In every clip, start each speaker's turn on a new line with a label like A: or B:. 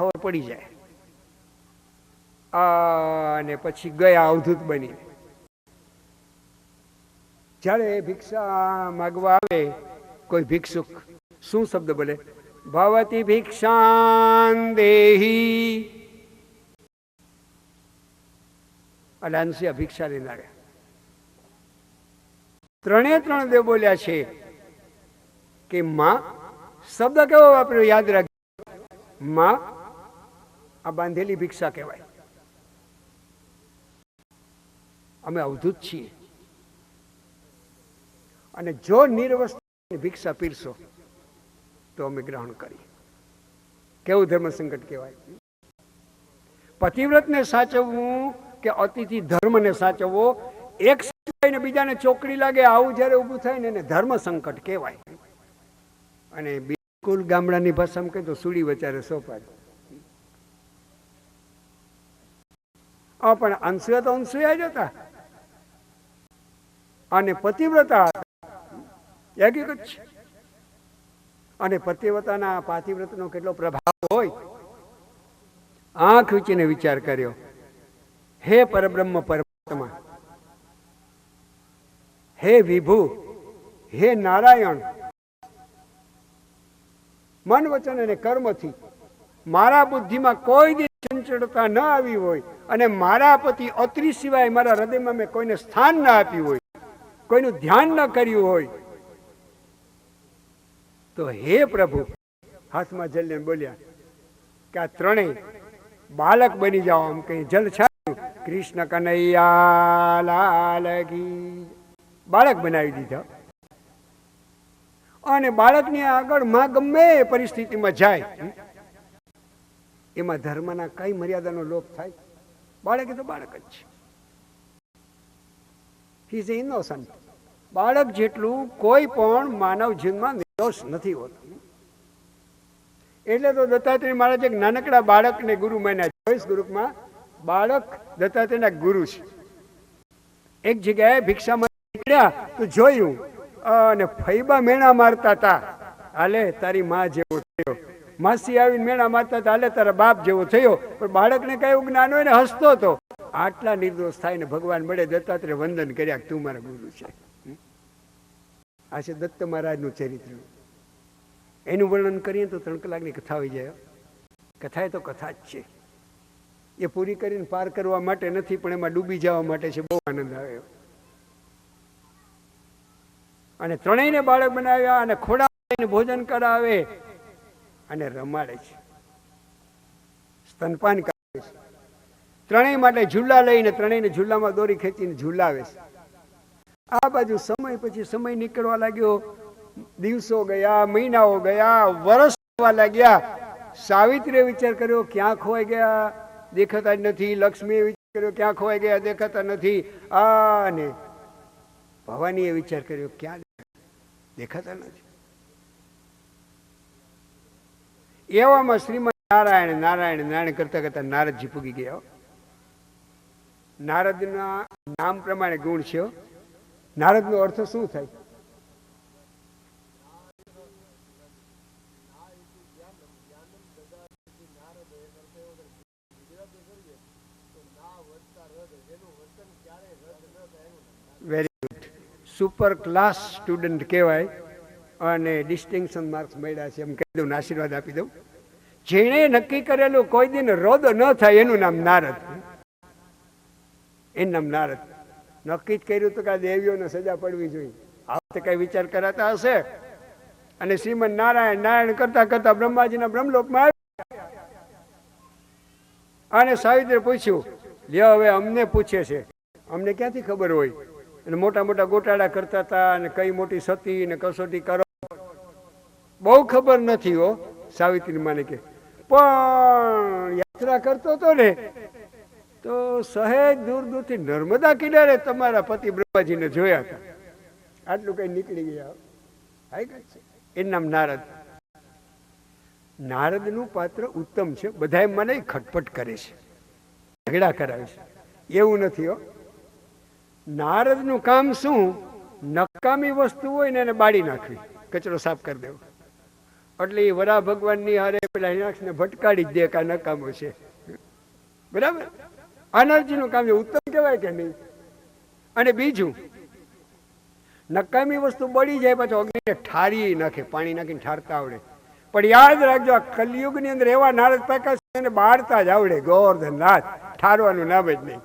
A: ખબર પડી જાય. અને પછી ગયા અવધૂત બની. જ્યારે ભિક્ષા માગવા આવે કોઈ ભિક્ષુક, શું શબ્દ બોલે? ભવતી ભિક્ષાન દેહી. એટલે અનસુયા ભિક્ષા લઈને આવ્યા. ત્રણ દેવ બોલ્યા છે કે માં, શબ્દ કેવો વાપર્યો યાદ રાખજો. માં, આ બાંધેલી ભિક્ષા કહેવાય. અમે અવધૂત છીએ અને જો નિર્વસ્ત્ર ભિક્ષા પીરશો તો અમે ગ્રહણ કરીએ. કેવું ધર્મ સંકટ કહેવાય. પતિવ્રતને સાચવવું કે અતિથિ ધર્મને સાચવવો, એક ને બીજાને ચોકડી લાગે આવું જયારે ઊભું થાય ને એને ધર્મ સંકટ કહેવાય. અને બિલકુલ ગામડાની ભાષામાં કહે તો સુડી વચારે સોપાય. પણ અંશુયા તો અંશુયા જ હતા અને પતિવ્રતા એક જ છે. અને પતિવ્રતાના પાતિવ્રતનો કેટલો પ્રભાવ હોય. આંખ વીચીને વિચાર કર્યો. હે પરબ્રહ્મ પરમાત્મા, હે વિભુ, હે નારાયણ, મન વચન અને કર્મથી મારા બુદ્ધિમાં કોઈ દી ચંચળતા ન આવી હોય અને મારા પતિ અત્રિ સિવાય મારા હૃદયમાં મેં કોઈને સ્થાન ના આપ્યું હોય, કોઈનું ધ્યાન ન કર્યું હોય, તો હે પ્રભુ, હાથમાં જલ લઈને બોલ્યા કે આ ત્રણેય બાલક બની જાઓ. આમ કઈ જલ છાડ્યું, કૃષ્ણ કનૈયા લાલ કી, બાળક બનાવી દીધા. અને બાળકની આગળ માં ગમે પરિસ્થિતિમાં જાય એમાં ધર્મના કઈ મર્યાદાનો લોપ થાય? બાળક એ તો બાળક જ છે. He is innocent. બાળક જેટલું કોઈ પણ માનવ જીવનમાં નિર્દોષ નથી હોતું. એટલે તો દત્તાત્રેય મહારાજ એક નાનકડા બાળકને ગુરુ માન્યા. 24 ગ્રુપમાં બાળક દત્તાત્રેયના ગુરુ છે. એક જગ્યાએ ભિક્ષામાં નીકળ્યા તો જોયું અને ફૈબા મેણા મારતા હતા. હાલે તારી માં જેવો થયો. માસી આવીને મેણા મારતા હતા. હાલે તારા બાપ જેવો થયો. પણ બાળકને કયું જ્ઞાન હોય ને હસતો હતો. આટલા નિર્દોષ થાય ને ભગવાન મળે. દત્તાત્રેય વંદન કર્યા, તું મારા ગુરુ છે. આ છે દત્ત મહારાજનું ચરિત્ર. એનું વર્ણન કરીએ તો 3 કલાકની કથા આવી જાય. કથા એ તો કથા જ છે. એ પૂરી કરીને પાર કરવા માટે નથી, પણ એમાં ડૂબી જવા માટે છે. બહુ આનંદ આવ્યો. અને ત્રણેયને બાળક બનાવ્યા અને ખોડાવીને ભોજન કરાવે અને રમાડે છે, સ્તનપાન કરાવે છે. ત્રણેય માટે ઝૂલા લઈને ત્રણેયને ઝૂલામાં દોરી ખેંચીને ઝૂલાવે છે. આ બાજુ સમય પછી સમય નીકળવા લાગ્યો. દિવસો ગયા, મહિનાઓ ગયા, વર્ષ થવા લાગ્યા. સાવિત્રીએ વિચાર કર્યો ક્યાં ખોવાઈ ગયા, દેખાતા જ નથી. લક્ષ્મીએ વિચાર કર્યો ક્યાં ખોવાઈ ગયા, દેખાતા નથી. અને ભવાનીએ વિચાર કર્યો ક્યાં દેખાતા નથી. એવામાં શ્રીમદ નારાયણ નારાયણ નારાયણ કરતા કરતા નારદજી પૂગી ગયા. નારદના નામ પ્રમાણે ગુણ છે. નારદનો અર્થ શું થાય? Very good. Super class student કહેવાય અને ડિસ્ટિંક્શન માર્ક્સ મળ્યા છે એમ કહી દઉં, આશીર્વાદ આપી દઉં. જેણે નક્કી કરેલું કોઈ દિન રદ ન થાય એનું નામ નારદ. એનું નામ નારદ. નક્કી જ કર્યું તો કે દેવીઓને સજા પડવી જોઈએ. આ વખતે કઈ વિચાર કરાતા હશે. અને શ્રીમદ નારાયણ નારાયણ કરતા કરતા બ્રહ્માજીના બ્રહ્મલોકમાં આવ્યા. અને સાવિત્રીએ પૂછ્યું, લ્યો હવે અમને પૂછે છે, અમને ક્યાંથી ખબર હોય? અને મોટા મોટા ગોટાળા કરતા હતા અને કઈ મોટી સતી ને કસોટી કરો બહુ ખબર નથી હો. સાવિત્રી માને કે પણ યાત્રા કરતો હતો ને તો સહેજ દૂર દૂરથી નર્મદા કિનારે તમારા પતિ બ્રહ્માજીને જોયા હતા. આટલું કઈ નીકળી ગયા. એનું નામ નારદ. નારદનું પાત્ર ઉત્તમ છે. બધા મને ખટપટ કરે છે, ઝઘડા કરાવે છે. એવું નથી હો. નારદનું કામ શું? નકામી વસ્તુ હોય ને એને બાળી નાખવી, કચરો સાફ કરી દેવો. એટલે એ વરા ભગવાનની હારે પેલા હિરણાક્ષને ભટકાડી જ દે કે નકામો છે. બરાબર, એનર્જીનું કામ છે. ઉત્તમ કહેવાય કે નહીં? અને બીજું, નકામી વસ્તુ બળી જાય પછી અગ્નિને ઠારી નાખે, પાણી નાખીને ઠારતા આવડે. પણ યાદ રાખજો, આ કલિયુગની અંદર એવા નારદ પાકા છે એને બાળતા જ આવડે. ગોવર્ધન નાથ, ઠારવાનું નામ જ નહીં.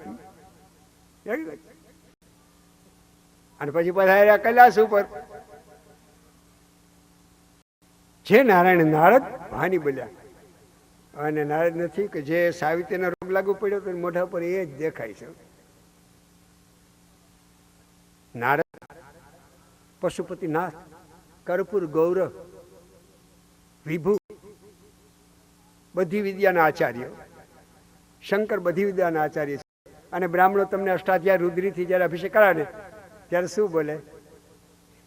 A: અને પછી પધાર્યા કૈલાસ ઉપર. જે નારાયણ નારદ ભાની બોલ્યા, અને નારદ નથી કે જે સાવિત્રીનો રોગ લાગુ પડ્યો તો મોઢા પર એ જ દેખાય છે. નારદ પશુપતિનાથ, કર્પૂર ગૌરવ, વિભુ, બધી વિદ્યાના આચાર્ય. શંકર બધી વિદ્યાના આચાર્ય છે. અને બ્રાહ્મણો તમને અષ્ટાધ્યાય રુદ્રીથી જયારે અભિષેક કરાવે ત્યારે શું બોલે?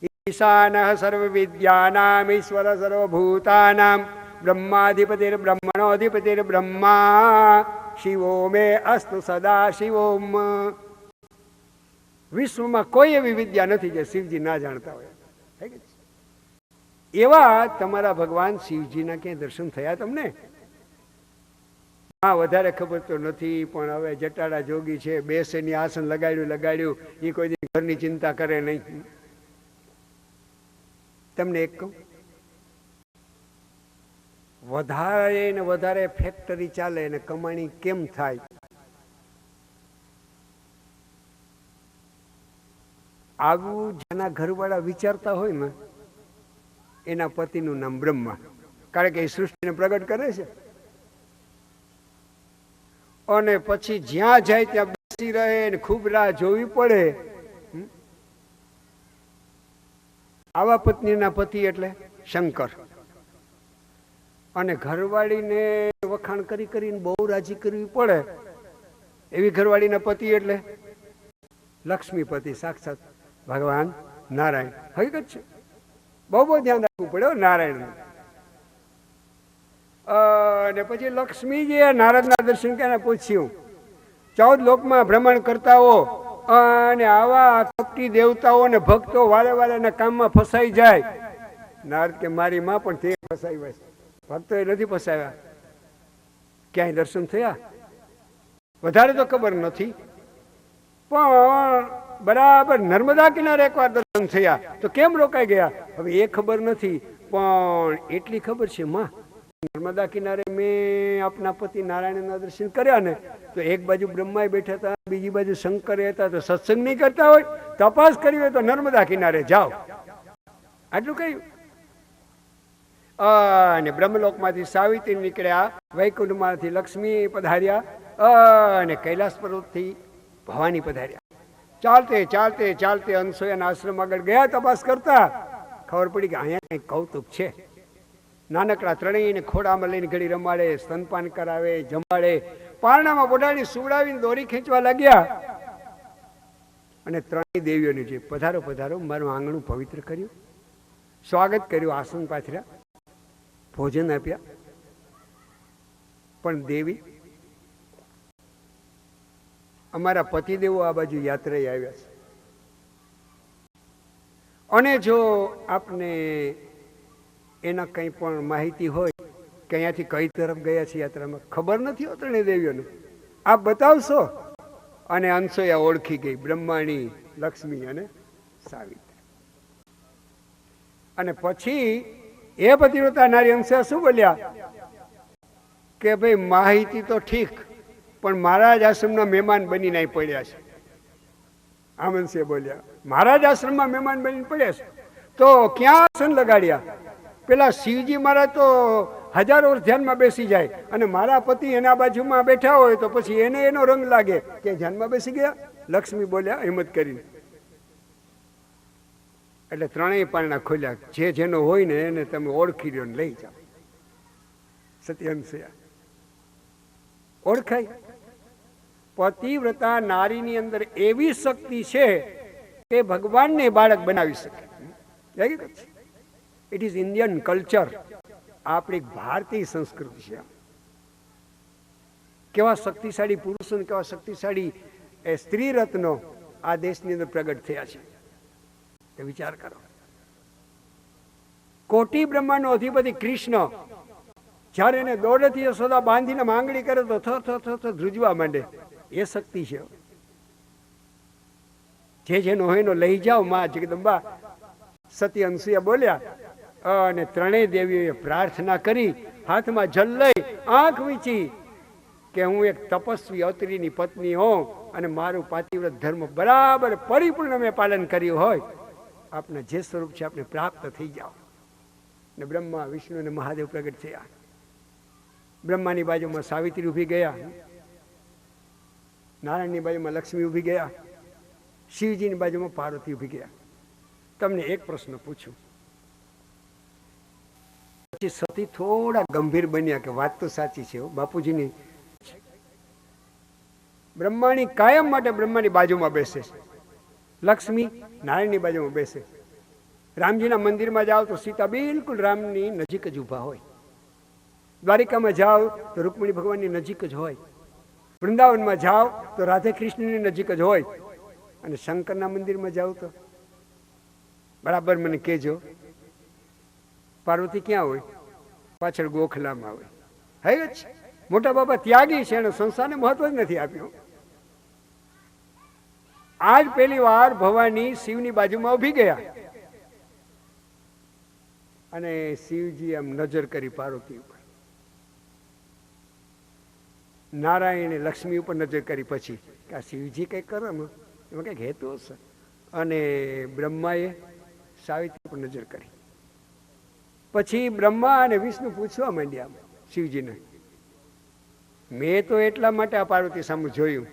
A: ઈશાન સર્વ વિદ્યાનામ ઈશ્વર સર્વભૂતાનામ બ્રહ્માધિપતિર બ્રહ્મણોધિપતિર બ્રહ્મા શિવો મે અસ્તુ સદા શિવોમ. વિશ્વમાં કોઈ એવી વિદ્યા નથી જે શિવજી ના જાણતા હોય. એવા તમારા ભગવાન શિવજીના ક્યાંય દર્શન થયા તમને? હા, વધારે ખબર તો નથી, પણ હવે જટાડા જોગી છે, બેસેની આસન લગાડ્યું, એ કોઈ દી ઘરની ચિંતા કરે નહીં. તમને એક કહું, વધારે ને વધારે ફેક્ટરી ચાલે ને કમાણી કેમ થાય? આવું જેના ઘરવાળા વિચારતા હોય ને એના પતિનું નામ બ્રહ્મા. કારણ કે એ સૃષ્ટિને પ્રગટ કરે છે. અને પછી જ્યાં જાય ત્યાં બેસી રહે ને ખૂબ રાહ જોવી પડે. આવા પત્નીના પતિ એટલે શંકર. અને ઘરવાળીને વખાણ કરીને બહુ રાજી કરવી પડે એવી ઘરવાળીના પતિ એટલે લક્ષ્મીપતિ, સાક્ષાત ભગવાન નારાયણ. હકીકત છે, બહુ ધ્યાન રાખવું પડે નારાયણ. અને પછી લક્ષ્મીજીએ નારદના દર્શન કરીને પૂછ્યું, 14 લોકમાં ભ્રમણ કરતા હો અને આવા કપટી દેવતાઓ અને ભક્તો વારે વારે કામમાં ફસાઈ જાય. નારદ કે મારી માં પણ તે ફસાઈ હોય, ભક્તોએ નથી ફસાવ્યા. ક્યાંય દર્શન થયા? વધારે તો ખબર નથી, પણ બરાબર નર્મદા કિનારે એકવાર દર્શન થયા. તો કેમ રોકાઈ ગયા હવે એ ખબર નથી, પણ એટલી ખબર છે માં, નર્મદા કિનારે મેં આપના પતિ નારાયણના દર્શન કર્યા ને તો એક બાજુ બ્રહ્માએ બેઠા હતા, બીજી બાજુ શંકરે હતા. તો સત્સંગ નહીં કરતા હોય, તપાસ કરી હોય તો નર્મદા કિનારે જાઓ. આટલું કહ્યું. અને બ્રહ્મલોકમાંથી સાવિત્રી નીકળ્યા, વૈકુંઠમાંથી લક્ષ્મી પધાર્યા, અને કૈલાસ પર્વતથી ભવાની પધાર્યા. ચાલતે ચાલતે ચાલતે અનસૂયાના આશ્રમ આગળ ગયા. તપાસ કરતા ખબર પડી કે અહીંયા કંઈક કૌતુક છે. નાનકડા ત્રણેયને ખોડામાં લઈને ઘડી રમાડે, સ્તનપાન કરાવે, જમાડે, પારણામાં બોડાડી સુવડાવીને દોરી ખેંચવા લાગ્યા. અને ત્રણેય દેવીઓને જે પધારો પધારો, મારું આંગણું પવિત્ર કર્યું, સ્વાગત કર્યું, આસન પાથર્યા, ભોજન આપ્યા. પણ દેવી, અમારા પતિદેવો આ બાજુ યાત્રાએ આવ્યા છે, અને જો આપને એના કંઈ પણ માહિતી હોય કે અહીંયાથી કઈ તરફ ગયા છે યાત્રામાં, ખબર નથી હોત ત્રણેય દેવીઓને, આપ બતાવશો? અને અનસૂયા ઓળખી ગઈ, બ્રહ્માણી, લક્ષ્મી અને સાવિત્રી. અને પછી એ પતિવ્રતા નારી અનસૂયા શું બોલ્યા કે ભાઈ માહિતી તો ઠીક, પણ મહારાજ આશ્રમના મહેમાન બનીને અહીં પડ્યા છે. આમનસિંહ બોલ્યા, મહારાજ આશ્રમમાં મહેમાન બનીને પડ્યા છે તો ક્યાં આસન લગાડ્યા? પેલા શિવજી મહારાજ તો હજારો વર્ષ ધ્યાનમાં બેસી જાય, અને મારા પતિ એના બાજુમાં બેઠા હોય તો પછી એને એનો રંગ લાગે કે ધ્યાનમાં બેસી ગયા. લક્ષ્મી બોલ્યા હિંમત કરીને. એટલે ત્રણેય પારણા ખોલ્યા. જે જેનો હોય ને એને તમે ઓળખી લ્યો ને લઈ જાઓ. સત્યંશયા ઓળખાય. પતિવ્રતા નારીની અંદર એવી શક્તિ છે કે ભગવાનને બાળક બનાવી શકે. It is Indian culture. આપણી ભારતીય સંસ્કૃતિ છે. કેવા શક્તિશાળી પુરુષો, કેવા શક્તિશાળી સ્ત્રી રત્નો આ દેશની અંદર પ્રગટ થયા છે, તે વિચાર કરો. કોટી બ્રહ્માંડનો અધિપતિ કૃષ્ણ જ્યારે એને દોડેથી યશોદા બાંધીને માંગણી કરે તો થ ધ્રુજવા માંડે. એ શક્તિ છે. જેનો હોય એનો લઈ જાઓ માં જગદંબા. સતી અનસુયા બોલ્યા અને ત્રણેય દેવીઓએ પ્રાર્થના કરી, હાથમાં જલ લઈ આંખ વીંચી કે હું એક તપસ્વી અત્રિની પત્ની હોઉં અને મારું પાતિવ્રત ધર્મ બરાબર પરિપૂર્ણ મેં પાલન કર્યું હોય, આપના જે સ્વરૂપ છે આપણે પ્રાપ્ત થઈ જાઓ. ને બ્રહ્મા વિષ્ણુ અને મહાદેવ પ્રગટ થયા. બ્રહ્માની બાજુમાં સાવિત્રી ઊભી ગયા, નારાયણની બાજુમાં લક્ષ્મી ઊભી ગયા, શિવજીની બાજુમાં પાર્વતી ઊભી ગયા. તમને એક પ્રશ્ન પૂછું. પછી સતી થોડા ગંભીર બન્યા કે વાત તો સાચી છે બાપુજીની. બ્રહ્માની કાયમ માટે બ્રહ્માની બાજુમાં બેસે, લક્ષ્મી નારાયણની બાજુમાં બેસે. રામજીના મંદિરમાં જાઓ તો સીતા બિલકુલ રામની નજીક જ ઊભા હોય. દ્વારિકામાં જાઓ તો રૂકમણી ભગવાનની નજીક જ હોય. વૃંદાવનમાં જાઓ તો રાધે કૃષ્ણની નજીક જ હોય. અને શંકરના મંદિરમાં જાઓ તો બરાબર મને કહેજો, પાર્વતી ક્યાં હોય? પાછળ ગોખલામાં હોય. હે જ મોટા બાપા ત્યાગી છે, એને સંસારને મહત્વ જ નથી આપ્યું. આજ પહેલી વાર ભવાની શિવની બાજુમાં ઊભી ગયા અને શિવજી આમ નજર કરી પાર્વતી ઉપર, નારાયણે લક્ષ્મી ઉપર નજર કરી. પછી કે આ શિવજી કંઈક કરે એમાં કંઈક હેતુ હશે. અને બ્રહ્માએ સાવિત્રી ઉપર નજર કરી. પછી બ્રહ્મા અને વિષ્ણુ પૂછવા માંડ્યા શિવજીને, મેં તો એટલા માટે આ પાર્વતી સામે જોયું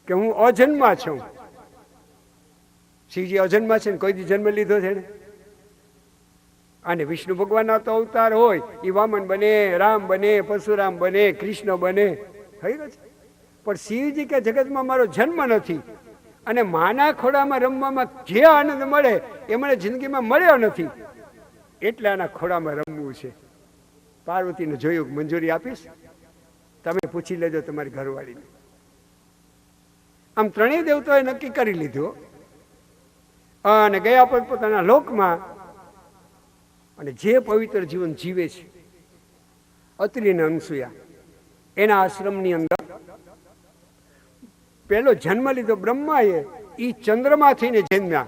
A: કે હું અજન્મા છું. શિવજી અજન્મા છે ને કોઈ દી જન્મ લીધો છે ને. અને વિષ્ણુ ભગવાનના તો અવતાર હોય, એ વામન બને, રામ બને, પરશુરામ બને, કૃષ્ણ બને. થઈ ગયું છે. પણ શિવજી કે જગતમાં મારો જન્મ નથી અને માના ખોડામાં રમવામાં જે આનંદ મળે એ મને જિંદગીમાં મળ્યો નથી, એટલે આના ખોડામાં રમવું છે. પાર્વતીને જોયું, મંજૂરી આપીશ? તમે પૂછી લેજો તમારી ઘરવાળીને. આમ ત્રણેય દેવતાઓએ નક્કી કરી લીધું અને ગયા પોતાના લોકમાં. અને જે પવિત્ર જીવન જીવે છે અત્રિ અને અનસુયા, એના આશ્રમની અંદર પહેલો જન્મ લીધો બ્રહ્માએ, એ ચંદ્રમા થઈને જન્મ્યા.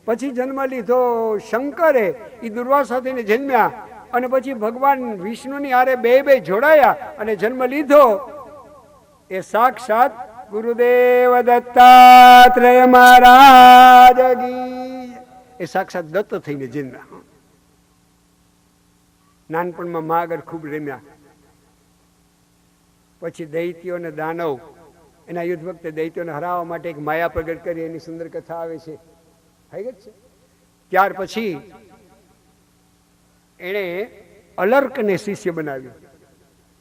A: પછી જન્મ લીધો શંકરે, એ દુર્વાસા થઈને જન્મ્યા. અને પછી ભગવાન વિષ્ણુની હારે બે જોડાયા અને જન્મ લીધો એ સાક્ષાત ગુરુદેવ દત્તાત્રેય મહારાજ કી. એ સાક્ષાત દત્ત થઈને જન્મ્યા. નાનપણમાં મા આગળ ખૂબ રમ્યા. પછી દૈત્યો અને દાનવ, એના યુદ્ધ વખતે દૈત્યોને હરાવવા માટે એક માયા પ્રગટ કરી, એની સુંદર કથા આવે છે. થઈ ગઈ છે. ત્યાર પછી એણે અલર્કને શિષ્ય બનાવ્યો.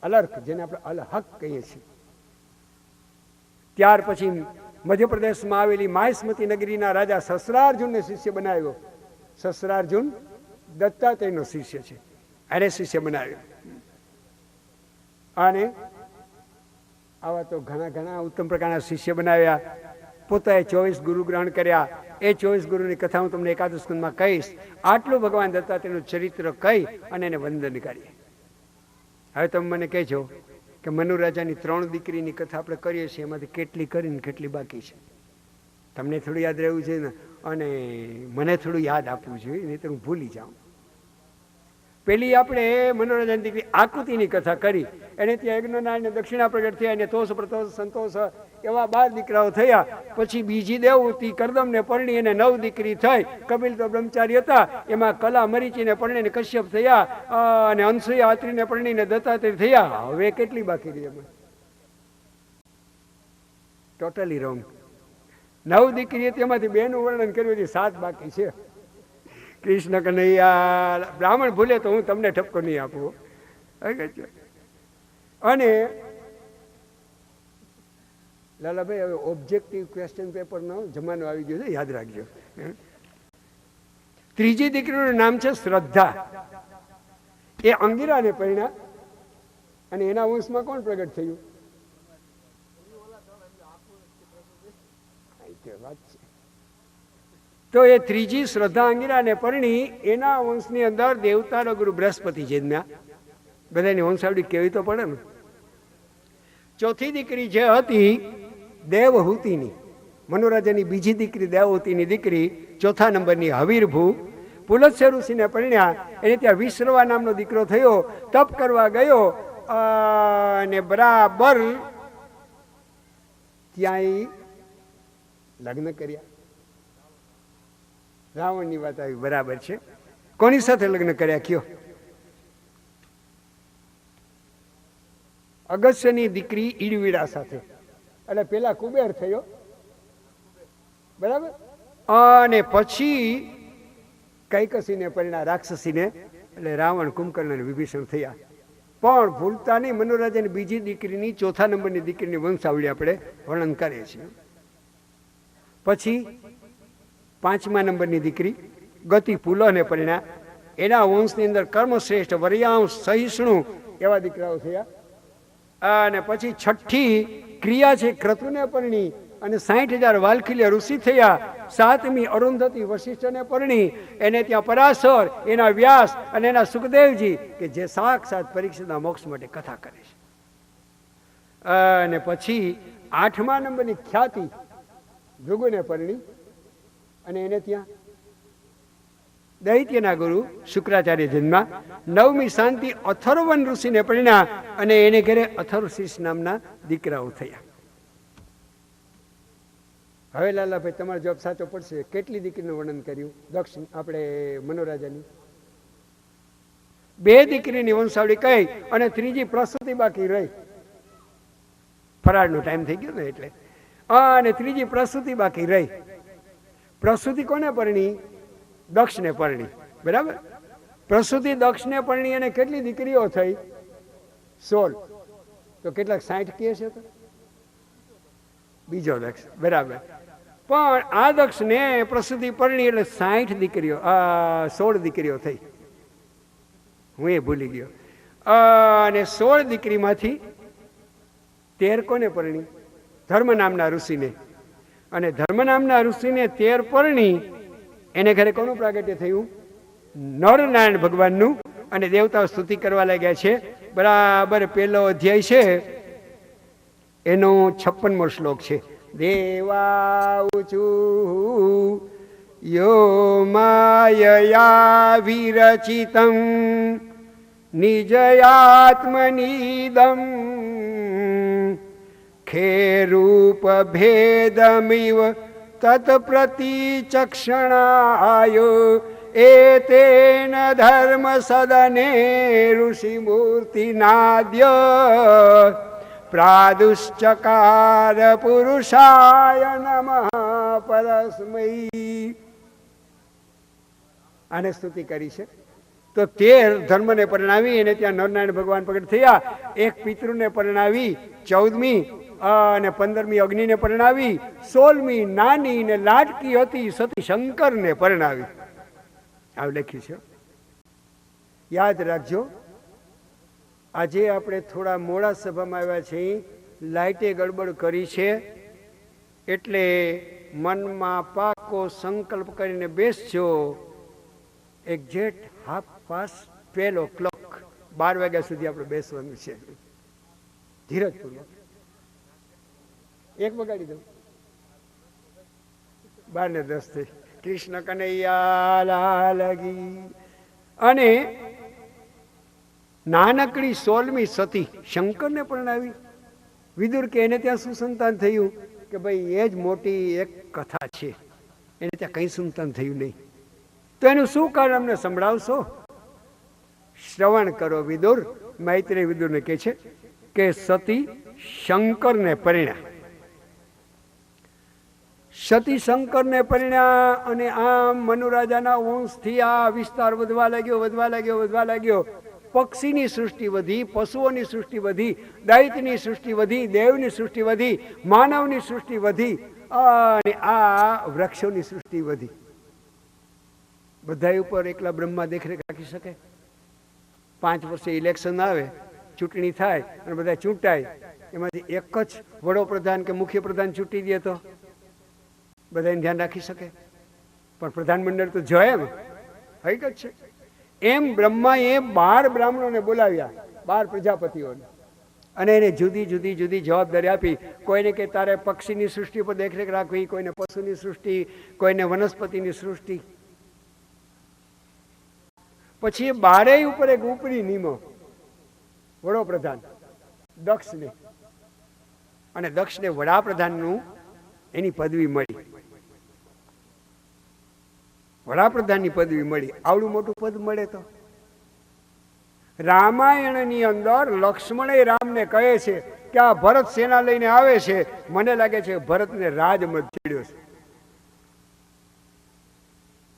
A: અલર્ક, જેને આપણે અલહક કહીએ છીએ. ત્યાર પછી મધ્યપ્રદેશમાં આવેલી માયસ્મતી નગરીના રાજા સસરાર્જુનને શિષ્ય બનાવ્યો. સસરાર્જુન દત્તાત્રેયનો શિષ્ય છે, એને શિષ્ય બનાવ્યો. અને આવા તો ઘણા ઉત્તમ પ્રકારના શિષ્ય બનાવ્યા. પોતાએ 24 ગુરુ ગ્રહણ કર્યા. એ 24 ગુરુની કથા હું તમને એકાદ સ્કંદમાં કહીશ. આટલું ભગવાન દત્તાત્રેયનું ચરિત્ર કહી અને એને વંદન કરીએ. હવે તમે મને કહેજો કે મનુ રાજાની 3 દીકરીની કથા આપણે કરીએ છીએ, એમાંથી કેટલી કરીને કેટલી બાકી છે? તમને થોડું યાદ રહેવું છે ને, અને મને થોડું યાદ આપવું જોઈએ, નહીં તો હું ભૂલી જાઉં. પેલી આપણે મનોરંજન દીકરી આકૃતિની કથા કરી. એને ત્યાં યજ્ઞનારાયણ દક્ષિણા પ્રગટ થયા, એને તોષ પ્રતોષ સંતોષ એવા 12 દીકરાઓ થયા. પછી બીજી દેવતી કરદમને પરણી એને 9 દીકરી થઈ. કપિલ તો બ્રહ્મચારી હતા, એમાં કલા મરીચીને પરણીને કશ્યપ થયા, અને અનસુયા અત્રિને પરણીને દત્તાત્રેય થયા. હવે કેટલી બાકી રહી? એમાં ટોટલી રોંગ. 9 દીકરી તેમાંથી 2 નું વર્ણન કર્યું છે, 7 બાકી છે. કૃષ્ણ કનૈયા. બ્રાહ્મણ ભૂલે તો હું તમને ઠપકો નહીં આપું. અને લાલાભાઈ, હવે ઓબ્જેક્ટિવ ક્વેશ્ચન પેપરનો જમાનો આવી ગયો છે, યાદ રાખજો. ત્રીજી દીકરીનું નામ છે શ્રદ્ધા. એ અંગીરાને પરણ્યા અને એના વંશમાં કોણ પ્રગટ થયું? વાત છે. તો એ ત્રીજી શ્રદ્ધાંગીરાને પરણી એના વંશની અંદર દેવતાનો ગુરુ બૃહસ્પતિ જન્મ્યા. બધાની વંશાવળી કેવી તો પડે ને. ચોથી દીકરી જે હતી દેવહૂતિની, મનોરાજાની બીજી દીકરી દેવહૂતિની દીકરી, ચોથા નંબરની હવીરભૂ, પુલત્સ્ય ઋષિને પરણ્યા. એને ત્યાં વિશ્રવા નામનો દીકરો થયો. તપ કરવા ગયો અને બરાબર ત્યાં લગ્ન કર્યા. રાવણની વાત આવી, બરાબર છે. કોની સાથે લગ્ન કર્યા કયો? અગસ્ત્યની દીકરી ઈડવીડા સાથે. એટલે પેલા કુબેર થયો, બરાબર. અને પછી કૈકસીને પરિણા રાક્ષસીને, એટલે રાવણ, કુંભકર્ણ અને વિભીષણ થયા. પણ ભૂલતા નહીં, મનોરાજાની બીજી દીકરીની, ચોથા નંબરની દીકરીની વંશાવળી આપણે વર્ણન કરીએ છીએ. પછી પાંચમા નંબરની દીકરી ગતિ પુલહને પરિણા. એના વંશની અંદર કર્મશ્રેષ્ઠ, વર્યાંશ, સહિષ્ણુ એવા દીકરાઓ થયા. અને પછી છઠ્ઠી ક્રિયા છે ક્રતુને પરણી અને 60,000 વાલખીલ્ય ઋષિ થયા. સાતમી અરુંધતી વશિષ્ઠને પરણી. એને ત્યાં પરાશર, એના વ્યાસ અને એના સુખદેવજી કે જે સાક્ષાત પરીક્ષિતના મોક્ષ માટે કથા કરે છે. અને પછી આઠમા નંબરની ખ્યાતિ ભૃગુને પરણી અને એને ત્યાં દૈત્યના ગુરુ શુક્રાચાર્ય જન્મા. નવમી શાંતિ અથર્વન ઋષિને પરણ્યા અને એને ઘરે અથર્વશીષ નામના દીકરાઓ થયા. હવે લાલાભાઈ તમારો જવાબ સાચો પડશે. કેટલી દીકરીનું વર્ણન કર્યું? દક્ષિણ આપણે મનોરાજાની 2 દીકરીની વંશાવળી કહી અને ત્રીજી પ્રસૂતિ બાકી રહી. ફરાળનો ટાઈમ થઈ ગયો ને એટલે. અને ત્રીજી પ્રસૂતિ બાકી રહી. પ્રસૂતિ કોને પરણી? દક્ષને પરણી, બરાબર. પ્રસૂતિ દક્ષને પરણી અને કેટલી દીકરીઓ થઈ? 16. તો કેટલાક 60 કહે છે તો બીજો દક્ષ, બરાબર. પણ આ દક્ષને પ્રસૂતિ પરણી એટલે 60 દીકરીઓ, 16 દીકરીઓ થઈ. હું એ ભૂલી ગયો. અને 16 દીકરીમાંથી 13 કોને પરણી? ધર્મ નામના ઋષિને. અને ધર્મ નામના ઋષિને 13 પરણી એને ઘરે કોનું પ્રાગટ્ય થયું? નરનારાયણ ભગવાનનું. અને દેવતાઓ સ્તુતિ કરવા લાગ્યા છે. બરાબર પહેલો અધ્યાય છે એનો 56મો શ્લોક છે. દેવાઉચુ યો માયયા વિરચિતમ નિજયાત્મનિદમ ખેરૂપ ભેદમિવ તત્પ્રતિચક્ષણાય એતેન ધર્મ સદને ઋષિ મૂર્તિ નાદ્ય પ્રાદુશ્ચકાર પુરુષાય નમઃ પરસ્મૈ. આને સ્તુતિ કરી છે. તો 13 ધર્મને પરણાવી એને ત્યાં નરનારાયણ ભગવાન પ્રગટ થયા. એક પિતૃને પરણાવી, 14મી અને 15મી અગ્નિને પરણાવી, 16મી નાની ને લાડકી હતી સતી શંકરને પરણાવી. આવું લખ્યું છે. યાદ રાખજો. આજે આપણે થોડા મોડા સભામાં આવ્યા છીએ. લાઇટે ગડબડ કરી છે એટલે મનમાં પાકો સંકલ્પ કરીને બેસજો. એક્ઝેક્ટ 12:30 12 વાગ્યા સુધી આપણે બેસવાનું છે. ધીરજપૂર્વક. 1 વગાડી દઉં. 12:10 થઈ. કૃષ્ણ કનૈયા લાલ કી. અને નાનકડી 16મી સતી શંકરને પરણાવી. વિદુર કે એને ત્યાં શું સંતાન થયું? કે ભાઈ એ જ મોટી એક કથા છે, એને ત્યાં કંઈ સંતાન થયું નહીં. તો એનું શું કારણ અમને સંભળાવશો? શ્રવણ કરો વિદુર. મૈત્રેય વિદુરને કહે છે કે સતી શંકરને પરિણ્યા. સતી શંકરને પરિણ્યા અને આમ મનુરાજાના વંશથી આ વિસ્તાર વધવા લાગ્યો. પક્ષીની સૃષ્ટિ વધી, પશુઓની સૃષ્ટિ વધી, દૈત્યની સૃષ્ટિ વધી, દેવની સૃષ્ટિ વધી, માનવની સૃષ્ટિ વધી અને આ વૃક્ષોની સૃષ્ટિ વધી. બધા ઉપર એકલા બ્રહ્મા દેખરેખ રાખી શકે? 5 વર્ષે ઇલેક્શન આવે, ચૂંટણી થાય અને બધા ચૂંટાય, એમાંથી એક જ વડોપ્રધાન કે મુખ્ય પ્રધાન ચૂંટી દે તો બધાને ધ્યાન રાખી શકે? પણ પ્રધાનમંડળ તો જય એમ હકીકત છે. એમ બ્રહ્માએ 12 બ્રાહ્મણોને બોલાવ્યા, 12 પ્રજાપતિઓને, અને એને જુદી જુદી જુદી જવાબદારી આપી. કોઈને કે તારે પક્ષીની સૃષ્ટિ પર દેખરેખ રાખવી, કોઈને પશુની સૃષ્ટિ, કોઈને વનસ્પતિની સૃષ્ટિ. પછી એ 12 ઉપર એક ઉપરી નિમો વડોપ્રધાન દક્ષને, અને દક્ષને વડાપ્રધાનનું એની પદવી મળી, વડાપ્રધાનની પદવી મળી. આવડું મોટું પદ મળે તો રામાયણની અંદર લક્ષ્મણ રામને કહે છે કે આ ભરત સેના લઈને આવે છે, મને લાગે છે ભરતને રાજમદ ચડ્યો છે.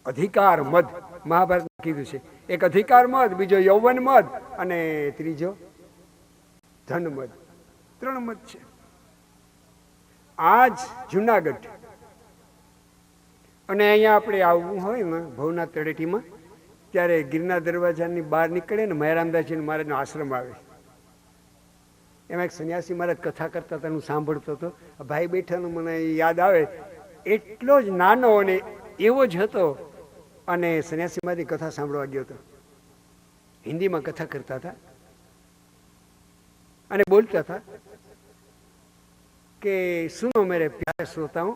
A: અધિકાર મદ મહાભારતમાં કીધું છે. એક અધિકાર મદ, બીજો યૌવન મદ, અને ત્રીજો ધન મદ. 3 મદ છે. આજ જુનાગઢ અને અહીંયા આપણે આવવું હોય ને ભવનાથ તળેટીમાં, ત્યારે ગિરનાર દરવાજાની બહાર નીકળે ને મહેરામદાસજી મહારાજનો આશ્રમ આવે. એમાં એક સંન્યાસી મહારાજ કથા કરતા હતા, હું સાંભળતો હતો. ભાઈ બેઠાનું મને યાદ આવે. એટલો જ નાનો અને એવો જ હતો, અને સંન્યાસી મહારાજની કથા સાંભળવા ગયો હતો. હિન્દીમાં કથા કરતા હતા અને બોલતા હતા કે સુનો મેરે પ્યારે શ્રોતાઓ,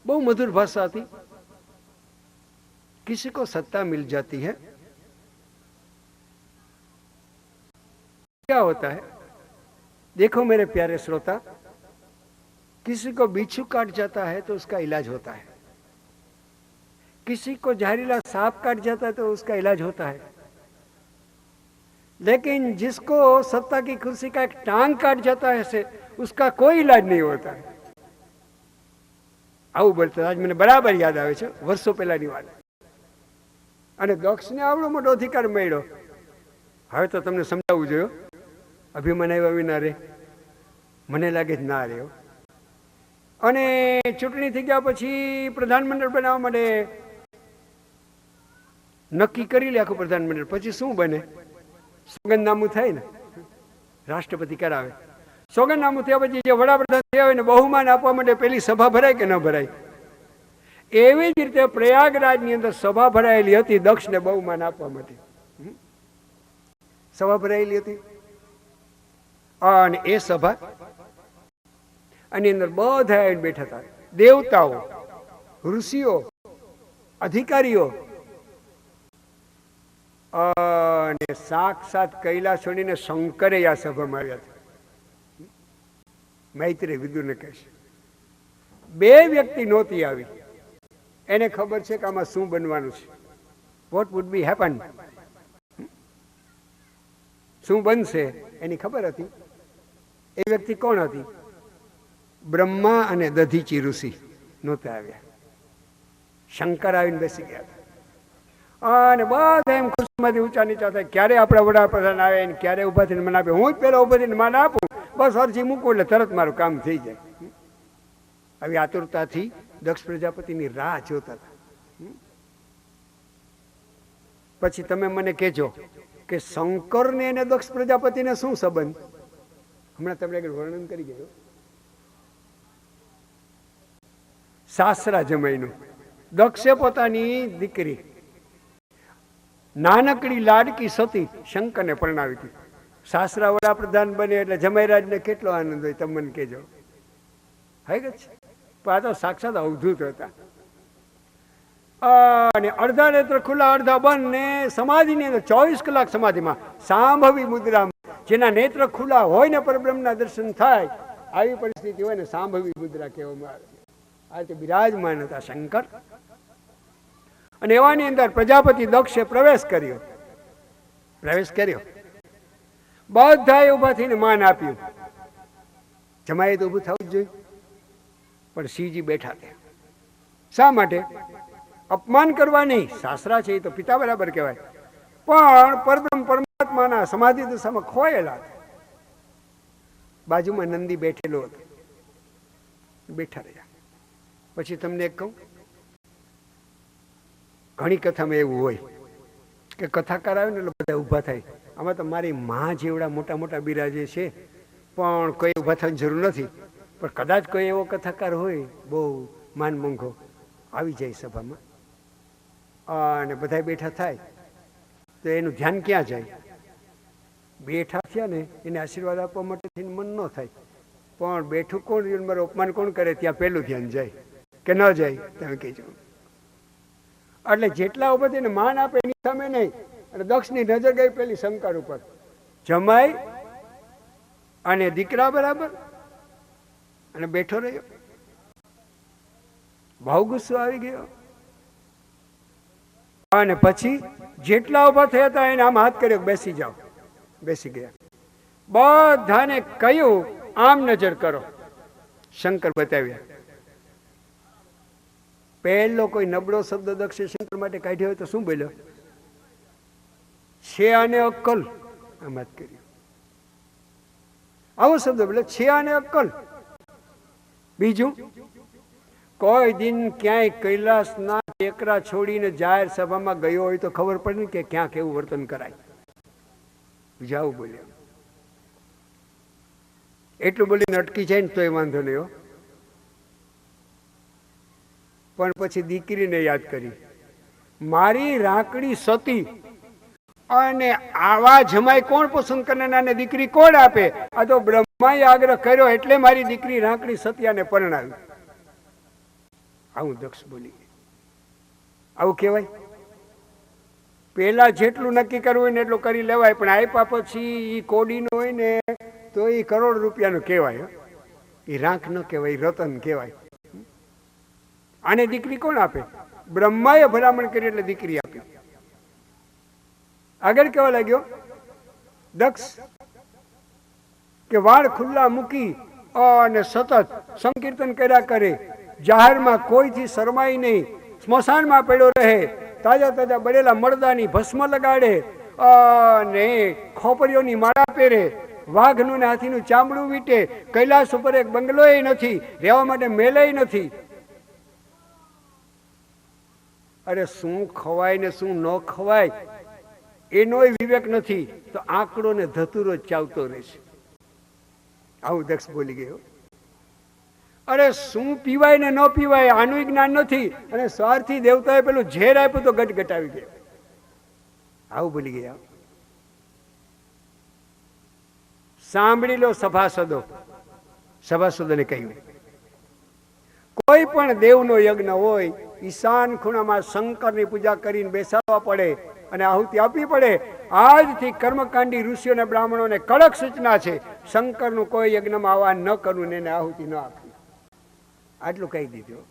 A: બહુ મધुर भाषा थी. किसी को सत्ता मिल जाती है, क्या होता है? देखो मेरे प्यारे श्रोता, किसी को बिच्छू काट जाता है तो उसका इलाज होता है, किसी को जहरीला सांप काट जाता है तो उसका इलाज होता है, लेकिन जिसको सत्ता की कुर्सी का एक टांग काट जाता है उसका कोई इलाज नहीं होता है. આવું બોલતા. આજ મને બરાબર યાદ આવે છે, વર્ષો પહેલાની વાત. અને દક્ષને આવડો મોટો અધિકાર મળ્યો. હવે તો તમને સમજાવવું જોઈએ, અભિમાન આવ્યા વિના રે, મને લાગે છે ના રહ્યો. અને ચૂંટણી થઈ ગયા પછી પ્રધાનમંડળ બનાવવા માટે નક્કી કરી લે આખું પ્રધાનમંડળ. પછી શું બને? સોગંદનામું થાય ને, રાષ્ટ્રપતિ કરાવે. સોગંદનામું થયા પછી જે વડાપ્રધાન થયા હોય ને બહુમાન આપવા માટે પેલી સભા ભરાય કે ન ભરાય? એવી જ રીતે પ્રયાગરાજની અંદર સભા ભરાયેલી હતી દક્ષને બહુમાન આપવા માટે. સભા ભરાયેલી હતી, અને એ સભા આની અંદર બધા આવીને બેઠા હતા. દેવતાઓ, ઋષિઓ, અધિકારીઓ, અને સાક્ષાત કૈલાસ છોડીને શંકરે આ સભામાં આવ્યા હતા. મૈત્રી વિદુરને કહે છે 2 વ્યક્તિ નહોતી આવી. એને ખબર છે કે આમાં શું બનવાનું છે, વોટ વુડ બી હેપન, શું બનશે એની ખબર હતી. એ વ્યક્તિ કોણ હતી? બ્રહ્મા અને દધીચી ઋષિ નહોતા આવ્યા. શંકર આવીને બેસી ગયા હતા. અને બધા એમ ખુશીમાંથી ઊંચા નીચા થાય, ક્યારે આપણા વડાપ્રધાન આવે ને ક્યારે ઉભા થઈને મને આપે. હું જ પેલા ઉભા થઈને મને આપું, બસ અરજી મૂકું એટલે તરત મારું કામ થઈ જાય. આવી આતુરતાથી દક્ષ પ્રજાપતિની રાહ જોતા હતા. પછી તમે મને કહેજો કે શંકરને અને દક્ષ પ્રજાપતિને શું સંબંધ? હમણાં તમને વર્ણન કરી ગયો. સાસરા જમાઈનું. દક્ષે પોતાની દીકરી નાનકડી લાડકી સતી શંકરને પરણાવી હતી. સાસરા વડાપ્રધાન બને એટલે જમાઈરાજને કેટલો આનંદ હોય, તમે મને કહેજો. હકીકત છે. પણ આ તો સાક્ષાત અવધૂત હતા. અને અડધા નેત્ર ખુલ્લા અડધા બંધ, ને સમાધિની અંદર 24 કલાક સમાધિમાં સાંભવી મુદ્રામાં, જેના નેત્ર ખુલ્લા હોય ને પરબ્રહ્મના દર્શન થાય, આવી પરિસ્થિતિ હોય ને સાંભવી મુદ્રા કહેવામાં આવે. આ રીતે બિરાજમાન હતા શંકર. અને એવાની અંદર પ્રજાપતિ દક્ષે પ્રવેશ કર્યો. બધાએ ઉભા થઈને માન આપ્યું. જમાએ તો ઊભું થવું જ જોઈએ, પણ શિવજી બેઠા હતા. શા માટે? અપમાન કરવા નહીં, સાસરા છે એ તો પિતા બરાબર કહેવાય, પણ પરબ્રહ્મ પરમાત્માના સમાધિ દશામાં ખોયેલા હતા. બાજુમાં નંદી બેઠેલો હતો, બેઠા રહ્યા. પછી તમને એક કહું, ઘણી કથામાં એવું હોય કે કથાકાર આવે ને એટલે બધા ઊભા થાય. આમાં તો મારી માં જેવડા મોટા મોટા બિરાજે છે, પણ કોઈ ઊભા થવાની જરૂર નથી. પણ કદાચ કોઈ એવો કથાકાર હોય બહુ માન મંગો, આવી જાય સભામાં, અને બધા બેઠા થાય તો એનું ધ્યાન ક્યાં જાય? બેઠા થયા ને એને આશીર્વાદ આપવા માટે થઈને મન ન થાય, પણ બેઠું કોણ મારું અપમાન કોણ કરે ત્યાં પહેલું ધ્યાન જાય કે ન જાય? તમે કહેજો. એટલે જેટલા ઉભા થઈને માન આપે એની સામે નહીં. અને દક્ષની નજર ગઈ પેલી શંકર ઉપર. જમાઈ અને દીકરા બરાબર, અને બેઠો રહ્યો. બહુ ગુસ્સો આવી ગયો. અને પછી જેટલા ઉભા થયા હતા એને આમ હાથ કર્યો, બેસી જાઓ. બેસી ગયા. બધાને કહ્યું આમ નજર કરો. શંકર બતાવ્યા. પહેલો કોઈ નબળો શબ્દ દક્ષે શંકર માટે કાઢ્યો હોય તો શું બોલ્યો? છે આને અક્કલ. આમ વાત કર્યું. આવો શબ્દ બોલે, છે આને અક્કલ. બીજું, કોઈ દિન ક્યાંય કૈલાસના ટેકરા છોડીને જાહેર સભામાં ગયો હોય તો ખબર પડે ને કે ક્યાં કેવું વર્તન કરાય. જાવું બોલ્યો. એટલું બોલીને અટકી જાય ને તોય વાંધો નહીં. પણ પછી દીકરીને યાદ કરી, મારી રાકડી સતી અને આવા જમાઈ કોણ પસંદ કરનારને દીકરી કોણ આપે? આ તો બ્રહ્માએ આગ્રહ કર્યો એટલે મારી દીકરી રાકડી સતિયાને પરણાવી. આવું દક્ષ બોલી. આવું કહેવાય? પેલા જેટલું નક્કી કરવું હોય ને એટલું કરી લેવાય, પણ આપ્યા પછી એ કોડીનો હોય ને તો એ કરોડ રૂપિયાનું કહેવાય. એ રાંખ ન કહેવાય, રતન કહેવાય. આને દીકરી કોણ આપે? બ્રહ્માએ ભલામણ કરી એટલે દીકરી આપી. આગળ કેવા લાગ્યો દક્ષ કે વાળ ખુલ્લા મૂકી અને સતત સંકીર્તન કર્યા કરે. જાહેરમાં કોઈથી શરમાય નહીં. સ્મશાનમાં પડ્યો રહે. તાજા તાજા બળેલા મરદાની ભસ્મ લગાડે અને ખોપરીઓની માળા પહેરે. વાઘનું ને હાથીનું ચામડું વીટે. કૈલાસ ઉપર એક બંગલોય નથી, રહેવા માટે મેલેય નથી. અરે શું ખવાય ને શું ન ખવાય એનોય વિવેક નથી, તો આંકડો ને ધતુરો જ ચાવતો રહેશે. આવું દક્ષ બોલી ગયો. અરે શું પીવાય ને ન પીવાય આનું જ્ઞાન નથી, અને સ્વાર્થી દેવતાએ પેલું ઝેર આપ્યું તો ગટગટ આવી ગયો. આવું બોલી ગયા. સાંભળી લો સભાસદો. સભાસદોને કહ્યું, કોઈ પણ દેવનો યજ્ઞ હોય, ઈશાન ખૂણામાં શંકરની પૂજા કરીને બેસાડવા પડે અને આહુતિ આપવી પડે. આજથી કર્મકાંડી ઋષિઓને બ્રાહ્મણોને કડક સૂચના છે, શંકરનું કોઈ યજ્ઞમાં આહવાન ન કરવું ને એને આહુતિ ન આપવી. આટલું કહી દીધું.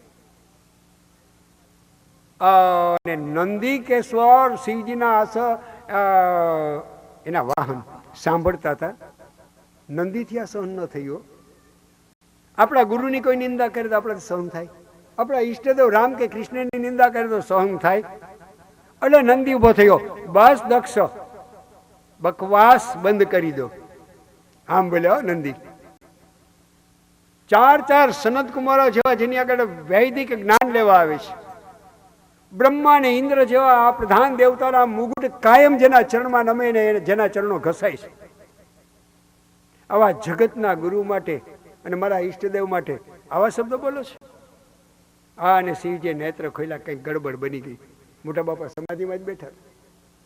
A: અને નંદીકેશ્વર શિવજીના એના વાહન સાંભળતા હતા. નંદીથી આ સહન ન થયું. આપણા ગુરુની કોઈ નિંદા કરે તો આપણે સહન થાય? આપણા ઈષ્ટદેવ રામ કે કૃષ્ણની નિંદા કરે તો સહન થાય? એટલે નંદી ઉભો થયો. બસ દક્ષ, બકવાસ બંધ કરી દો. આમ બોલ્યો નંદી. ચાર સનત કુમારો જેવા જેની આગળ વૈદિક જ્ઞાન લેવા આવે છે, બ્રહ્મા ને ઇન્દ્ર જેવા આ પ્રધાન દેવતાના મુગુટ કાયમ જેના ચરણમાં નમે ને જેના ચરણો ઘસાય છે, આવા જગતના ગુરુ માટે અને મારા ઈષ્ટદેવ માટે આવા શબ્દો બોલો છે? આ અને શિવજી નેત્ર ખોલ્યા, કંઈક ગડબડ બની ગઈ. મોટા બાપા સમાધિમાં જ બેઠા,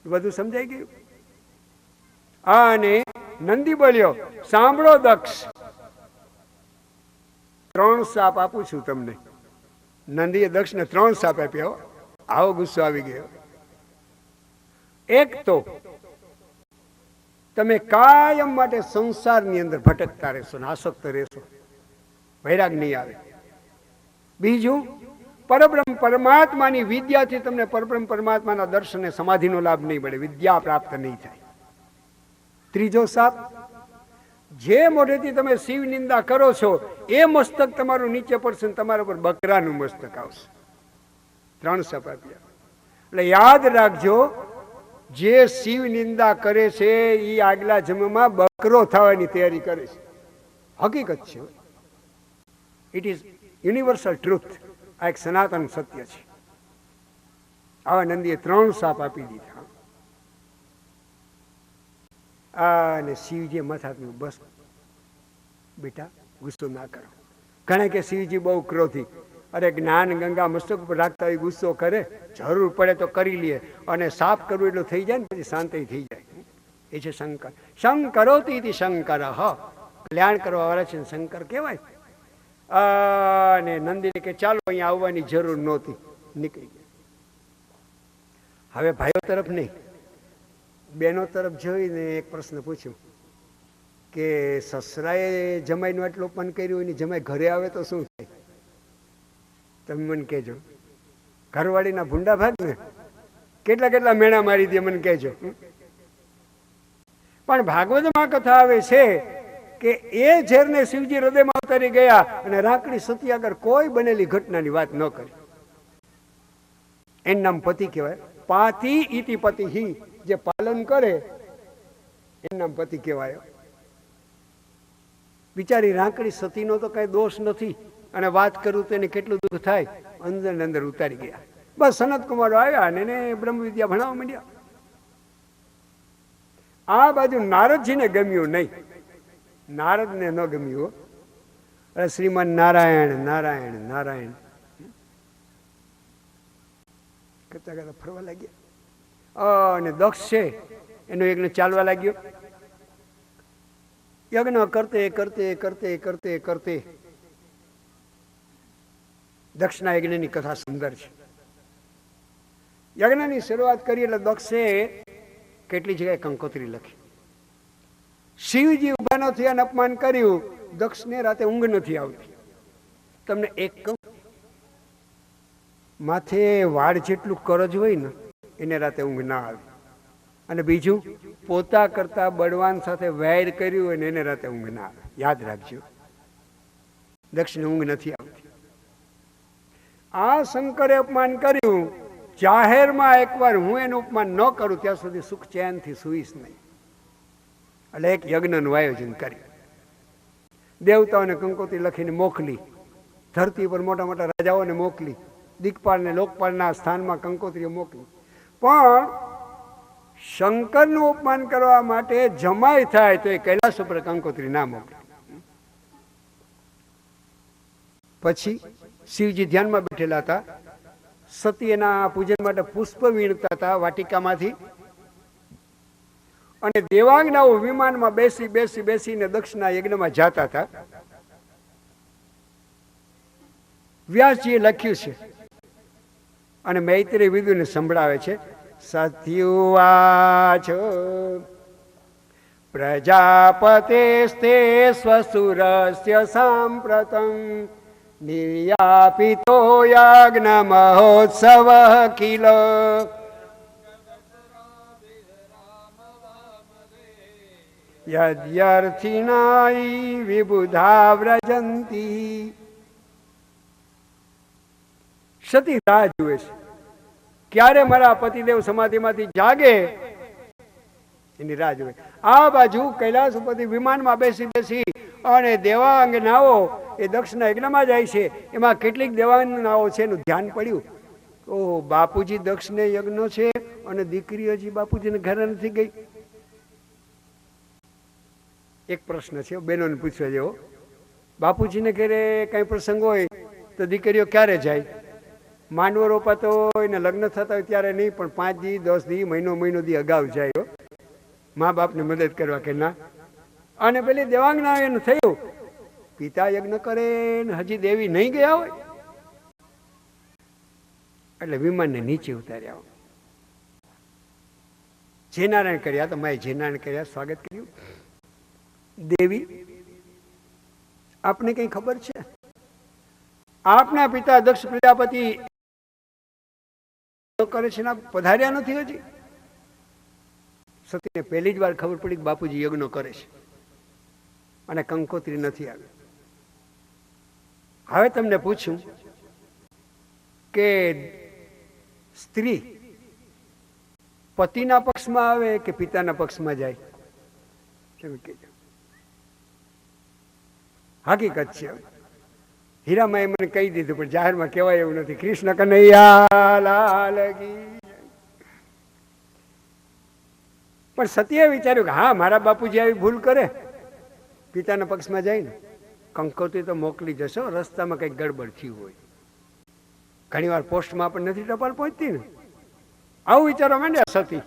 A: બધું સમજાઈ ગયું. અને નંદી બોલ્યો, સાંભળો દક્ષ, 3 શાપ આપું છું તમને. નંદીએ દક્ષને 3 શાપ આપ્યા. આવો ગુસ્સો આવી ગયો. એક તો તમે કાયમ માટે સંસારની અંદર ભટકતા રહેશો, આસક્ત રહેશો, વૈરાગ નહીં આવે. બીજું, પરબ્રહ્મ પરમાત્માની વિદ્યાથી તમને પરબ્રહ્મ પરમાત્માના દર્શને સમાધિનો લાભ નહીં મળે, વિદ્યા પ્રાપ્ત નહીં થાય. ત્રીજો શાપ, જે મોઢેથી તમે શિવ નિંદા કરો છો એ મસ્તક તમારું નીચે પડશે ને તમારા પર બકરાનું મસ્તક આવશે. 3 શાપ આપ્યા. એટલે યાદ રાખજો, જે શિવ નિંદા કરે છે એ આગલા જન્મમાં બકરો થવાની તૈયારી કરે છે. હકીકત છે. It is universal truth. આ એક સનાતન સત્ય છે. આવા નંદીએ 3 શાપ આપી દીધા. અને શિવજીએ માથાનું, બસ બેટા ગુસ્સો ના કરો. ઘણા કે શિવજી બહુ ક્રોધી, અરે જ્ઞાન ગંગા મસ્તક ઉપર રાખતા હોય ગુસ્સો કરે, જરૂર પડે તો કરી લે, અને સાફ કરવું એટલું થઈ જાય ને પછી શાંતિ થઈ જાય. એ છે શંકર. શંકરોતિ શંકર, કલ્યાણ કરવા વાળા છે શંકર કહેવાય. અને નંદીને કે ચાલો અહીંયા આવવાની જરૂર નહોતી, નીકળી ગયા. હવે ભાઈઓ તરફ નહીં, બહેનો તરફ જોઈને એક પ્રશ્ન પૂછ્યો કે સસરાએ જમાઈનું આટલું અપમાન કર્યું હોય ને જમાઈ ઘરે આવે તો શું થાય? તમે મને કહેજો. ઘરવાળીના ભૂંડા ભાગ ને કેટલા કેટલા મેણા મારી દે મને કહેજો. પણ ભાગવતમાં કથા આવે છે કે એ ઝેરને શિવજી હૃદયમાં ઉતારી ગયા અને રાખડી સતી આગળ કોઈ બનેલી ઘટનાની વાત ન કરી. એનું નામ પતિ કહેવાય. પાતિ ઇતિ પતિ હિ, જે પાલન કરે એનું નામ પતિ કહેવાય. બિચારી રાખડી સતીનો તો કઈ દોષ નથી, અને વાત કરું તો એને કેટલું દુઃખ થાય, અંદર ને અંદર ઉતારી ગયા. બસ સનત કુમારો આવ્યા અને એને બ્રહ્મ વિદ્યા ભણાવવા માંડ્યા. આ બાજુ નારદજીને ગમ્યું નહીં, નારદને ન ગમ્યું. અરે શ્રીમાન નારાયણ નારાયણ નારાયણ કરતા કરતા ફરવા લાગ્યા. અને દક્ષ છે એનો યજ્ઞ ચાલવા લાગ્યો. યજ્ઞ કરતે કરતે કરતે કરતે કરતે દક્ષના યજ્ઞની કથા સુંદર છે. યજ્ઞની શરૂઆત કરી એટલે દક્ષે કેટલી જગ્યાએ કંકોત્રી લખી. શિવજી ઉભા ન થયા અને અપમાન કર્યું. દક્ષને રાતે ઊંઘ નથી આવતી. તમને એક કહું, માથે વાળ જેટલું કરજ હોય ને એને રાતે ઊંઘ ના આવે. અને બીજું, પોતા કરતા બળવાન સાથે વૈર કર્યું હોય ને એને રાતે ઊંઘ ના આવે. યાદ રાખજો, દક્ષને ઊંઘ નથી આવતી. આ શંકરે અપમાન કર્યું. જાહેરમાં એકવાર હું એનું અપમાન ન કરું ત્યાં સુધી સુખ ચેનથી સુઈશ નહીં. એટલે એક યજ્ઞનું આયોજન કર્યું. દેવતાઓને કંકોત્રી લખીને મોકલી, ધરતી પર મોટા મોટા રાજાઓને મોકલી, દિક્પાલ ને લોકપાલના સ્થાનમાં કંકોત્રીઓ મોકલી. પણ શંકરનું અપમાન કરવા માટે જમાઈ થાય તો એ કૈલાસ ઉપર કંકોત્રી ના મોકલે. પછી શિવજી ધ્યાનમાં બેઠેલા હતા. સતી એના પૂજન માટે પુષ્પ વીણતા હતા વાટિકામાંથી. અને દેવાંગનાઓ વિમાનમાં બેસી બેસી બેસીને દક્ષના યજ્ઞમાં જતા હતા. વ્યાસજીએ લખ્યું છે અને મૈત્રી વિદુને સંભળાવે છે. સત્યુવાચ પ્રજાપતેસ્તે સ્વસુરસ્ય સાંપ્રતં નિર્યાપિતો યજ્ઞ મહોત્સવ કિલ યદ્યર્થિનાઈ વિબુધા વ્રજંતી. સતી રાહ જુએ છે ક્યારે મારા પતિદેવ સમાધિમાંથી જાગે, એની રાહ જુએ. આ બાજુ કૈલાસ ઉપરથી વિમાનમાં બેસી બેસી અને દેવાંગનાઓ એ દક્ષના યજ્ઞમાં જાય છે. એમાં કેટલીક દેવાંગનાઓ છે એનું ધ્યાન પડ્યું. ઓહો, બાપુજી દક્ષને યજ્ઞ છે અને દીકરી હજી બાપુજીને ઘરે નથી ગઈ. એક પ્રશ્ન છે બહેનોને પૂછવા જેવો. બાપુજીને ઘરે કઈ પ્રસંગ હોય તો દીકરીઓ ક્યારે જાય? માંડવો રોપાતો હોય ને લગ્ન થતા હોય ત્યારે નહીં, પણ 5 દી 10 દી મહિનો દી અગાઉ જાય મા બાપને મદદ કરવા કે ના. અને પેલી દેવાંગના એનું થયું, પિતા યજ્ઞ કરે ને હજી દેવી નહીં ગયા હોય એટલે વિમાનને નીચે ઉતાર્યા. જેનારાયણ કર્યા તો માએ જેનારાયણ કર્યા, સ્વાગત કર્યું. દેવી, આપને કઈ ખબર છે? આપના પિતા દક્ષ પ્રજાપતિ કરે છે ને પધાર્યા નથી હજી. સતીને પહેલી જ વાર ખબર પડી કે બાપુજી યજ્ઞ કરે છે અને કંકોત્રી નથી આવી. હવે તમને પૂછું કે સ્ત્રી પતિના પક્ષમાં આવે કે પિતાના પક્ષમાં જાય? તમે કહેજો. હકીકત છે. હીરામાએ મને કહી દીધું પણ જાહેરમાં કહેવાય એવું નથી. કૃષ્ણ કનૈયા લાલ કી. પણ સતીએ વિચાર્યું કે હા, મારા બાપુજી આવી ભૂલ કરે, પિતાના પક્ષમાં જાય ને કંકોત્રી તો મોકલી જશો, રસ્તામાં કંઈક ગડબડ થયું હોય. ઘણી વાર પોસ્ટમાં પણ નથી ટપાલ પહોંચતી ને, આવું વિચારવા માંડ્યા સતી.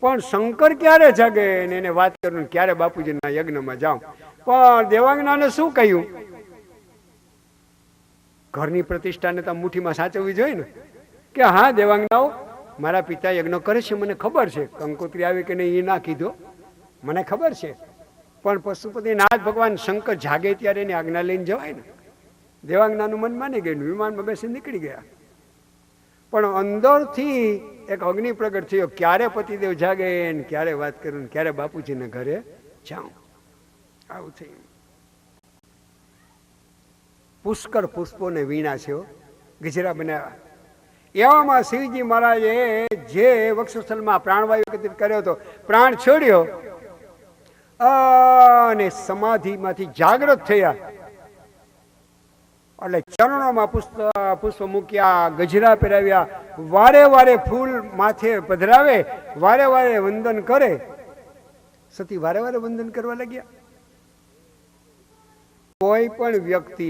A: પણ શંકર ક્યારે જાગે ને એને વાત કરું ક્યારે બાપુજીના યજ્ઞમાં જાઉં. પણ દેવાંગનાને શું કહ્યું? ઘરની પ્રતિષ્ઠાને તો મુઠ્ઠીમાં સાચવવી જોઈએ ને, કે હા દેવાંગનાઓ મારા પિતા યજ્ઞ કરે છે, મને ખબર છે. કંકોત્રી આવી કે નહીં એ ના કીધો, મને ખબર છે. પણ પશુપતિનાથ ભગવાન શંકર જાગે ત્યારે એની આજ્ઞા લઈને જવાય ને. દેવાંગનાનું મન માની ગયું, વિમાનમાં બેસી નીકળી ગયા. પણ અંદરથી એક અગ્નિ પ્રગટ થયો, ક્યારે પતિદેવ જાગે ને ક્યારે વાત કરું, ક્યારે બાપુજીને ઘરે જાઉં. આવું થયું. પુષ્કળ પુષ્પોને વીણા છે, ગજરા બનાવ્યા. એવામાં શિવજી મહારાજે જે વક્ષસ્થળમાં પ્રાણવાયુ એકત્રિત કર્યો હતો, પ્રાણ છોડ્યો અને સમાધિમાંથી જાગૃત થયા. એટલે ચરણોમાં પુષ્પ મૂક્યા, ગજરા પહેરાવ્યા, વારે વારે ફૂલ માથે પધરાવે, વારે વારે વંદન કરે. સતી વારે વારે વંદન કરવા લાગ્યા. કોઈ પણ વ્યક્તિ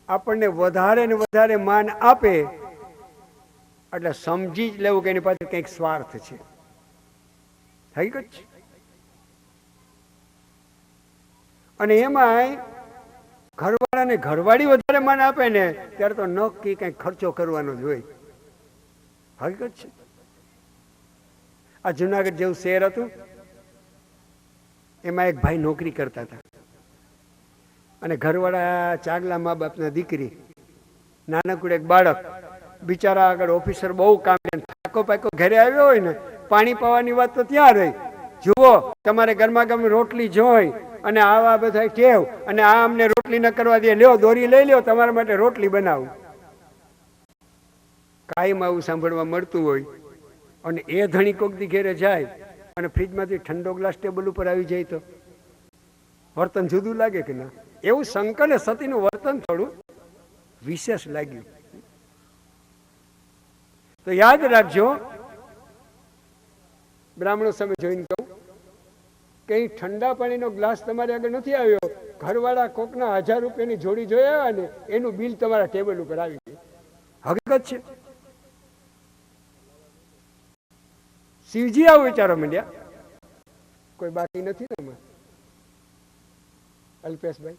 A: આપણને વધારે ને વધારે માન આપે એટલે સમજી જ લેવું કે એની પાછળ કંઈક સ્વાર્થ છે. હકીકત છે. અને એમાંય ઘરવાળાને ઘરવાળી વધારે માન આપે ને ત્યારે તો નક્કી કંઈક ખર્ચો કરવાનો જ હોય. હકીકત છે. આ જુનાગઢ જેવું શહેર હતું, એમાં એક ભાઈ નોકરી કરતા હતા અને ઘરવાળા ચાગલા મા બાપના દીકરી, નાનકડું એક બાળક, બિચારા આગળ ઓફિસર બહુ કામ કરે, થાકો પાકો ઘરે આવ્યો હોય ને, પાણી પાવાની વાત તો ત્યાં રહી. જુઓ તમારે ગરમા ગરમ રોટલી જોઈ અને આવા બધા ટેવ, અને આ અમને રોટલી ન કરવા દે, લ્યો દોરી લઈ લ્યો તમારા માટે રોટલી બનાવું. કાયમ આવું સાંભળવા મળતું હોય. અને એ ધણી કોક દી ઘેરે જાય અને ફ્રીજમાંથી ઠંડો ગ્લાસ ટેબલ ઉપર આવી જાય તો વર્તન જુદું લાગે કે ના? એવું શંકર ને સતીનું વર્તન થોડું વિશેષ લાગ્યું. તો યાદ રાખજો, બ્રાહ્મણો સામે જોઈને કહું, કઈ ઠંડા પાણીનો ગ્લાસ તમારે આગળ નથી આવ્યો, ઘરવાળા કોકના 1000 રૂપિયાની જોડી જોયા ને એનું બિલ તમારા ટેબલ ઉપર આવી ગયું. હકીકત છે. શિવજી આવું વિચારો માંડ્યા. કોઈ બાકી નથી ને એમાં? અલ્પેશભાઈ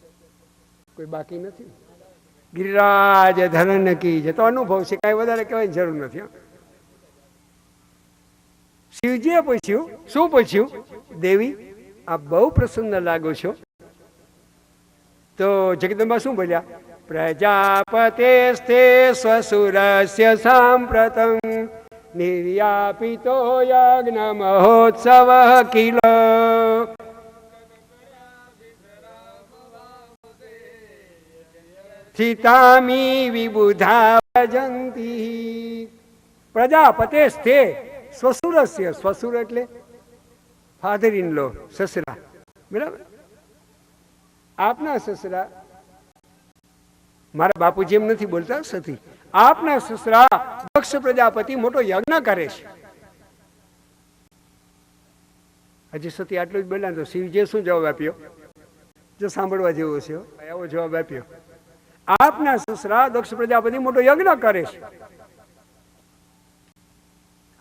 A: કોઈ બાકી નથી? ગિરિરાજ ધરણ કી જે તો અનુભવ છે, કઈ વધારે કહેવાની જરૂર નથી. શિવજીએ પૂછ્યું, શું પૂછ્યું? દેવી આપ બહુ પ્રસન્ન લાગો છો. તો જગદંબા શું બોલ્યા? પ્રજાપતે સ્વસુરસ્ય સાંપ્રતમ નિર્યાપિતો યજ્ઞ મહોત્સવ કિલ. સ્થિતામી વિબુધા ભજંતી. પ્રજાપતે સ્થે સ્વસુરસ્ય, સ્વસુર એટલે ફાધર ઇન લો, સસરા. બરાબર? આપના સસરા, મારા બાપુજી એમ નથી બોલતા સતી, આપના સસરા દક્ષ પ્રજાપતિ મોટો યજ્ઞ કરે છે. હજી સતી આટલું જ બોલ્યા તો શિવજીએ શું જવાબ આપ્યો? જો સાંભળવા જેવો છે, એવો જવાબ આપ્યો. આપના સસરા દક્ષ પ્રજાપતિ મોટો યજ્ઞ કરે છે.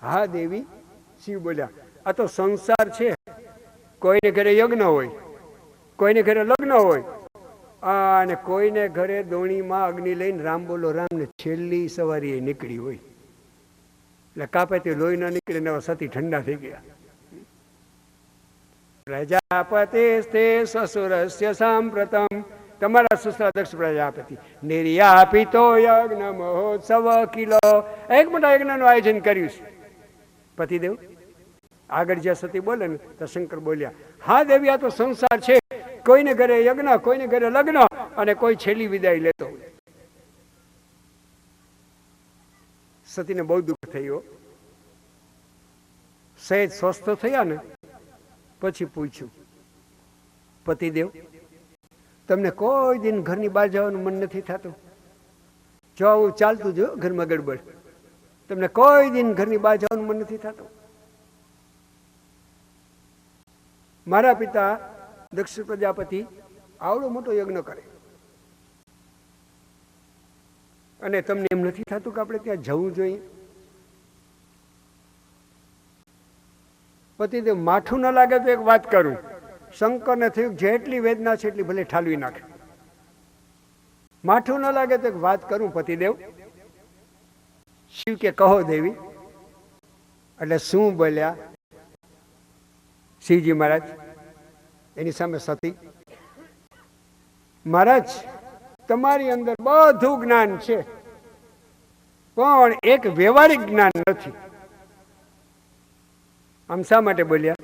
A: હા દેવી, શિવ બોલ્યા, આ તો સંસાર છે. કોઈને ઘરે યજ્ઞ હોય, કોઈને ઘરે લગ્ન હોય, અને કોઈને ઘરે દોણીમાં અગ્નિ લઈને રામ બોલો રામ ને છેલ્લી સવારી નીકળી હોય. એટલે કાપે તે લોહી ના નીકળે ને સતી ઠંડા થઈ ગયા. પ્રજાપતે સ્તે સસુરસ્ય સાંપ્રતમ. તમારા સસરા દક્ષ પ્રજાપતિ નિર્યાપિતો યજ્ઞ મહોત્સવ કિલો. એક મોટા યજ્ઞનું આયોજન કર્યું છે. પતિદેવ આગળ જ્યાં સતી બોલે ને તો શંકર બોલ્યા, હા દેવી આ તો સંસાર છે. કોઈને ઘરે યજ્ઞ, કોઈને ઘરે લગ્ન, અને કોઈ છેલ્લી વિદાય લેતો હોય. સતીને બહુ દુઃખ થયું. સહેજ સ્વસ્થ થયા ને પછી પૂછ્યું, પતિદેવ તમને કોઈ દિન ઘરની બહાર જવાનું મન નથી થતું? જો આવું ચાલતું જો ઘરમાં ગડબડ, તમને કોઈ દિન ઘરની બહાર જવાનું મન નથી થતું? મારા પિતા દક્ષ પ્રજાપતિ આવડો મોટો યજ્ઞ કરે, અને તમને એમ નથી થતું કે આપણે ત્યાં જવું જોઈએ? પતિદેવ માઠું ન લાગે તો એક વાત કરું, શંકરને થયું જેટલી વેદના છે એટલી ભલે ઠાલવી નાખે. માઠું ન લાગે તો એક વાત કરું પતિદેવ. શિવ કે કહો દેવી. એટલે શું બોલ્યા શિવજી મહારાજ? એની સામે સતી, મહારાજ તમારી અંદર બધું જ્ઞાન છે પણ એક વ્યવહારિક જ્ઞાન નથી. આમ શા માટે બોલ્યા?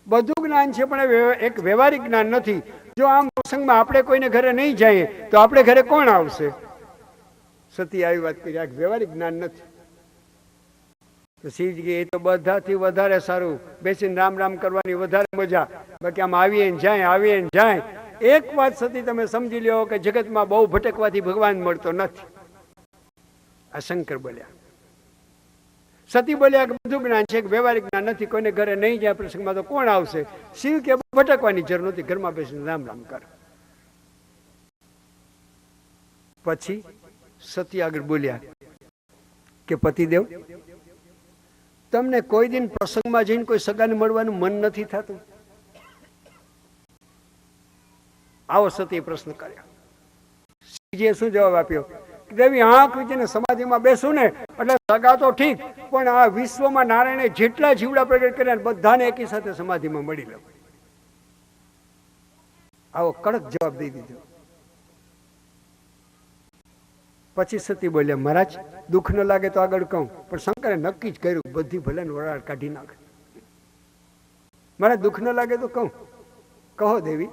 A: બધું જ્ઞાન છે પણ એક વ્યવહારિક જ્ઞાન નથી. જો આમ પ્રસંગમાં આપણે કોઈને ઘરે નહીં જઈએ તો આપણે ઘરે કોણ આવશે? સતી આવી વાત કરી, આ વ્યવહારિક જ્ઞાન નથી. તો શિવજી એ તો બધાથી વધારે સારું, બેસીને રામ રામ કરવાની વધારે મજા. બાકી આમ આવીએ ને જાય. એક વાત સતી તમે સમજી લો કે જગતમાં બહુ ભટકવાથી ભગવાન મળતો નથી. આ શંકર બોલ્યા. સતી બોલ્યા કે બધું જ્ઞાન છે, વ્યવહારિક જ્ઞાન નથી, કોઈને ઘરે નહીં જાય પ્રસંગમાં તો કોણ આવશે? શિવ કે ભટકવાની જરૂર નથી, ઘરમાં બેસીને રામ રામ કર. પછી સતી આગળ બોલ્યા કે પતિદેવ, તમને કોઈ દિન પ્રસંગમાં જઈને કોઈ સગાને મળવાનું મન નથી થતું? આવો સતીએ પ્રશ્ન કર્યો. શિવજીએ શું જવાબ આપ્યો? દેવી આંખ વીચીને સમાધિમાં બેસું ને એટલે સગા તો ઠીક, પણ આ વિશ્વમાં નારાયણે જેટલા જીવડા પ્રગટ કર્યા બધાને એકી સાથે સમાધિમાં મળી લો. આવો કડક જવાબ દઈ દીધો. પછી સતી બોલ્યા, મહારાજ દુઃખ ન લાગે તો આગળ કહું, પણ શંકરે નક્કી જ કર્યું બધી ભલે વરાળ કાઢી નાખે. મારે દુઃખ ન લાગે તો કહું. કહો દેવી.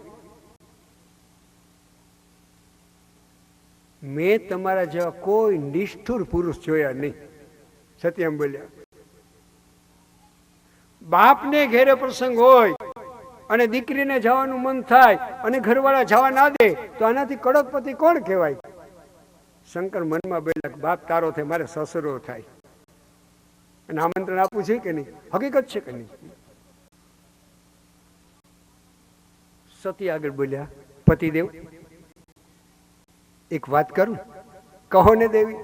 A: મેં તમારા જેવા કોઈ નિષ્ઠુર પુરુષ જોયા નહીં. સત્યમ બોલ્યા. બાપને ઘેરે પ્રસંગ હોય અને દીકરીને જવાનું મન થાય અને ઘરવાળા જવા ના દે તો આનાથી કડક પતિ કોણ કહેવાય? શંકર મનમાં બોલ્યા, બાપ તારો થાય, મારે સસરો થાય, અને આમંત્રણ આપવું છે કે નહીં? હકીકત છે કે નહીં? સતી આગળ બોલ્યા, પતિદેવ એક વાત કરું? કહો ને દેવી.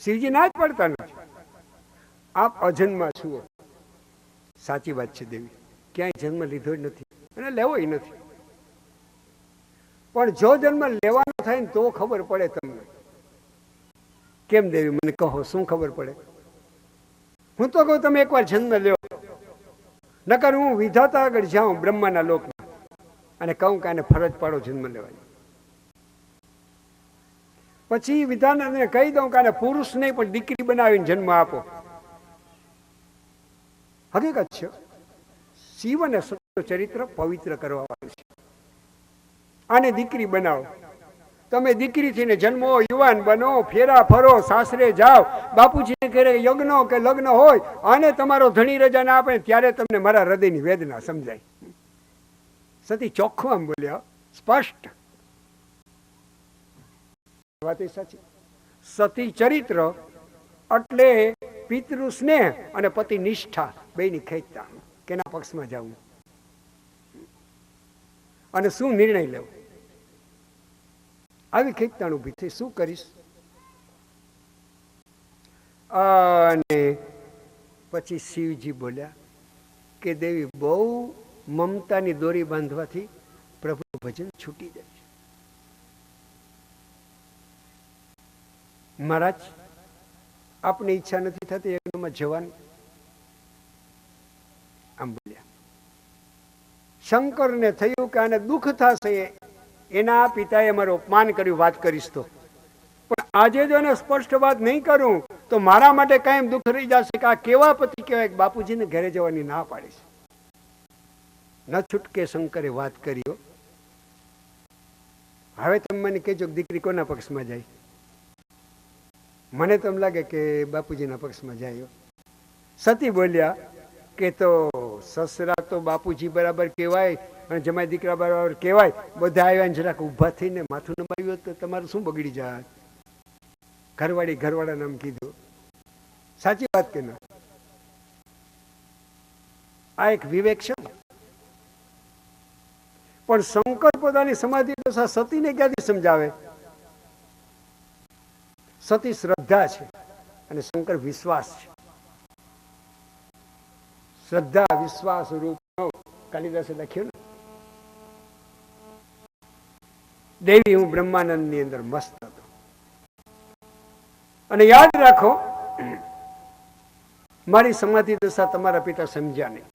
A: શિવજી ના જ પડતા નથી. આપ અજન્મા છો. સાચી વાત છે દેવી, ક્યાંય જન્મ લીધો જ નથી અને લેવોય નથી. પણ જો જન્મ લેવાનો થાય ને તો ખબર પડે તમને. કેમ દેવી? મને કહો, શું ખબર પડે? હું તો કહું તમે એકવાર જન્મ લ્યો, નકર હું વિધાતા આગળ જાઉં બ્રહ્માના લોકમાં અને કહું કે આને ફરજ પાડો જન્મ લેવાની. પછી વિધાનને કહી દઉં કે આને પુરુષ નહીં પણ દીકરી બનાવીને જન્મ આપો. હકીકત છે, શિવ અને સત્ય ચરિત્ર પવિત્ર કરવાનું છે. આને દીકરી બનાવો. તમે દીકરી થઈને જન્મો, યુવાન બનો, ફેરા ફરો, સાસરે જાઓ, બાપુજી ઘરે યજ્ઞ કે લગ્ન હોય અને તમારો ધણી રજા ના આપે ત્યારે તમને મારા હૃદયની વેદના સમજાય. સતી ચોખ્ખું આમ બોલ્યા, સ્પષ્ટ વાત એ સાચી. સતી ચરિત્ર એટલે પિતૃ સ્નેહ અને પતિ નિષ્ઠા બેની ખેંચતા, કેના પક્ષમાં જવું અને શું નિર્ણય લેવો, આવી ખેંચતાણ ઉભી થઈ. શું કરીશ? અને પછી શિવજી બોલ્યા કે દેવી, બહુ મમતાની દોરી બાંધવાથી પ્રભુ ભજન છૂટી જાય છે. મહારાજ આપની ઈચ્છા નથી થતી યજ્ઞમાં જવાની? આમ બોલ્યા. શંકરને થયું કે આને દુઃખ થશે, એના પિતાએ મારું અપમાન કર્યું, વાત કરીશ તો. પણ આજે જો એને સ્પષ્ટ વાત નહીં કરું તો મારા માટે કાયમ દુઃખ રહી જશે કે આ કેવા પતિ કહેવાય કે બાપુજીને ઘરે જવાની ના પાડીશ. ન છૂટકે શંકરે વાત કર્યો. હવે તમે મને કહેજો દીકરી કોના પક્ષમાં જાય? મને તો એમ લાગે કે બાપુજીના પક્ષમાં જાય. સતી બોલ્યા કે તો સસરા તો બાપુજી બરાબર કહેવાય અને જમાઈ દીકરા બરાબર કહેવાય. બધા આવ્યા ને જરાક ઊભા થઈને માથું નમાવ્યું તો તમારું શું બગડી જાય? ઘરવાળી ઘરવાળા નામ કીધું. સાચી વાત કે ના? આ એક વિવેક છે. પણ શંકર પોતાની સમાધિ દશા સતીને ક્યાંથી સમજાવે? સતી શ્રદ્ધા છે અને શંકર વિશ્વાસ છે. શ્રદ્ધા વિશ્વાસ રૂપ કાલિદાસે લખ્યું ને, દેવી હું બ્રહ્માનંદ ની અંદર મસ્ત હતો. અને યાદ રાખો, મારી સમાધિ દશા તમારા પિતા સમજ્યા નહીં.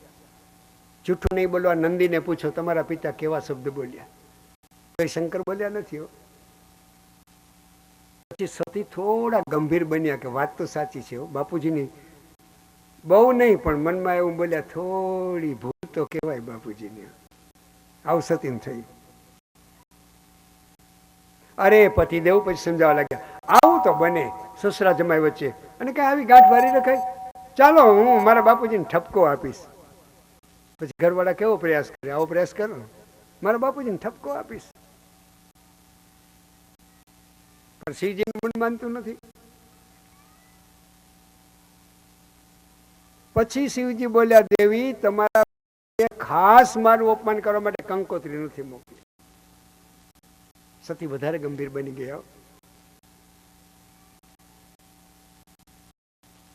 A: જૂઠું નહીં બોલવા. નંદીને પૂછો તમારા પિતા કેવા શબ્દ બોલ્યા, કઈ શંકર બોલ્યા નથી. પછી સતી થોડા ગંભીર બન્યા કે વાત તો સાચી છે બાપુજીની, બહુ નહીં પણ મનમાં એવું બોલ્યા, થોડી ભૂલ તો કહેવાય બાપુજીની. આવું સતીને થયું. અરે પતિદેવ પછી સમજાવવા લાગ્યા, આવું તો બને સસરા જમાઈ વચ્ચે, અને કઈ આવી ગાંઠ વારી રખાય, ચાલો હું મારા બાપુજીને ઠપકો આપીશ. પછી ઘરવાળા કેવો પ્રયાસ કરે, આવો પ્રયાસ કરો, મારા બાપુજીને ઠપકો આપીશ. પણ શિવજીનું મન માનતું નથી. પછી શિવજી બોલ્યા, દેવી તમારા ખાસ મારું અપમાન કરવા માટે કંકોત્રી નથી મોકલી. સતી વધારે ગંભીર બની ગયા.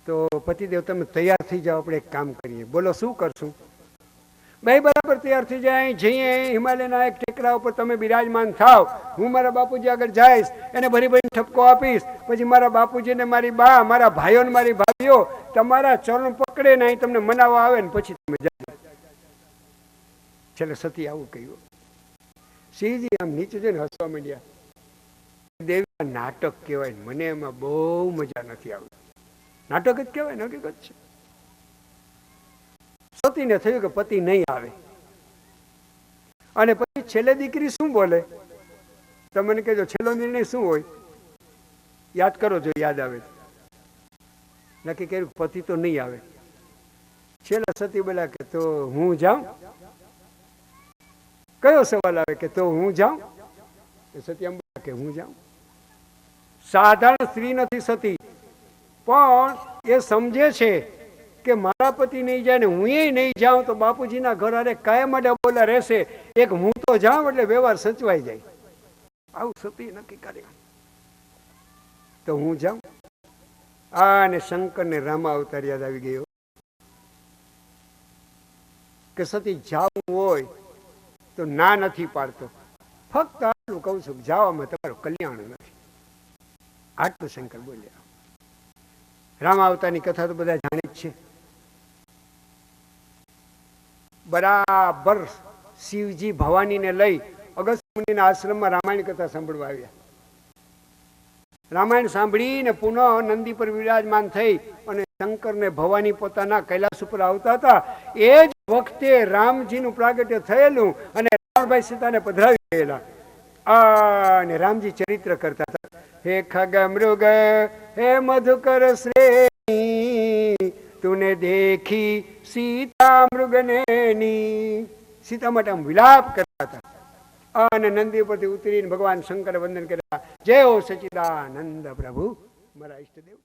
A: તો પતિદેવ તમે તૈયાર થઈ જાઓ, આપણે એક કામ કરીએ. બોલો શું કરશું? ભાઈ બરાબર તૈયાર થઈ જાય, જઈએ હિમાલયના એક ટેકરા ઉપર તમે બિરાજમાન થાવ, હું મારા બાપુજી આગળ જઈશ, એને ભરી ભરીને ઠપકો આપીશ. પછી મારા બાપુજીને મારી બા, મારા ભાઈઓ ને મારી ભાભીઓ તમારા ચરણ પકડે ને અહીં તમને મનાવવા આવે ને પછી તમે જાઓ. છેલ્લે સતી આવું કહ્યું. શિવજી આમ નીચે જઈને હસવા માંડ્યા. દેવી નાટક કહેવાય, મને એમાં બહુ મજા નથી આવતી. નાટક જ કહેવાય, હકીકત છે. સતીને થયું કે પતિ નહીં આવે, અને પછી છેલ્લે દીકરી શું બોલે તમને કહેજો. છેલ્લો નિર્ણય શું હોય યાદ કરો, જો યાદ આવે. નક્કી કર્યું પતિ તો નહીં આવે. છેલ્લા સતી બોલ્યા કે તો હું જાઉં. કયો સવાલ આવે કે તો હું જાઉં? સતી એમ બોલ્યા કે હું જાઉં. સાધારણ સ્ત્રી નથી સતી, પણ એ સમજે છે કે મારા પતિ નહીં જાય ને હું એ નહીં જાઉં તો બાપુજીના ઘર અરે કાયમ માટે બોલા રહેશે. એક હું તો જાઉં એટલે વ્યવહાર સચવાઈ જાય. આવું સતી નક્કી કર્યું. તો હું જાઉં. અને શંકર ને રામા અવતાર યાદ આવી ગયો કે સતી જાવું હોય તો ના નથી પાડતો. ફક્ત આટલું કહું છું, જવામાં તમારું કલ્યાણ નથી. આટલું શંકર બોલ્યા. રામા અવતારની કથા તો બધા જાણે જ છે. બરાબર શિવજી ભવાનીને લઈ અગસ્ત્ય મુનિના આશ્રમમાં રામાયણ કથા સાંભળવા આવ્યા. રામાયણ સાંભળીને પુનઃ નંદી પર વિરાજમાન થઈ અને શંકરને ભવાની પોતાના કૈલાસ ઉપર આવતા હતા. એ જ વખતે રામજીનું પ્રાગટ્ય થયેલું અને રાવણભાઈ સીતાને પધરાવી ગયેલા. અને રામજી ચરિત્ર કરતા હતા. હે ખગ મૃગ હે મધુકર શ્રેણી તુને દેખી સીતા મૃગનેની. સીતા માટે આમ વિલાપ કરતા હતા. અને નંદી ઉપરથી ઉતરીને ભગવાન શંકર વંદન કર્યા. જય હો સચિદાનંદ પ્રભુ મારા ઈષ્ટદેવ.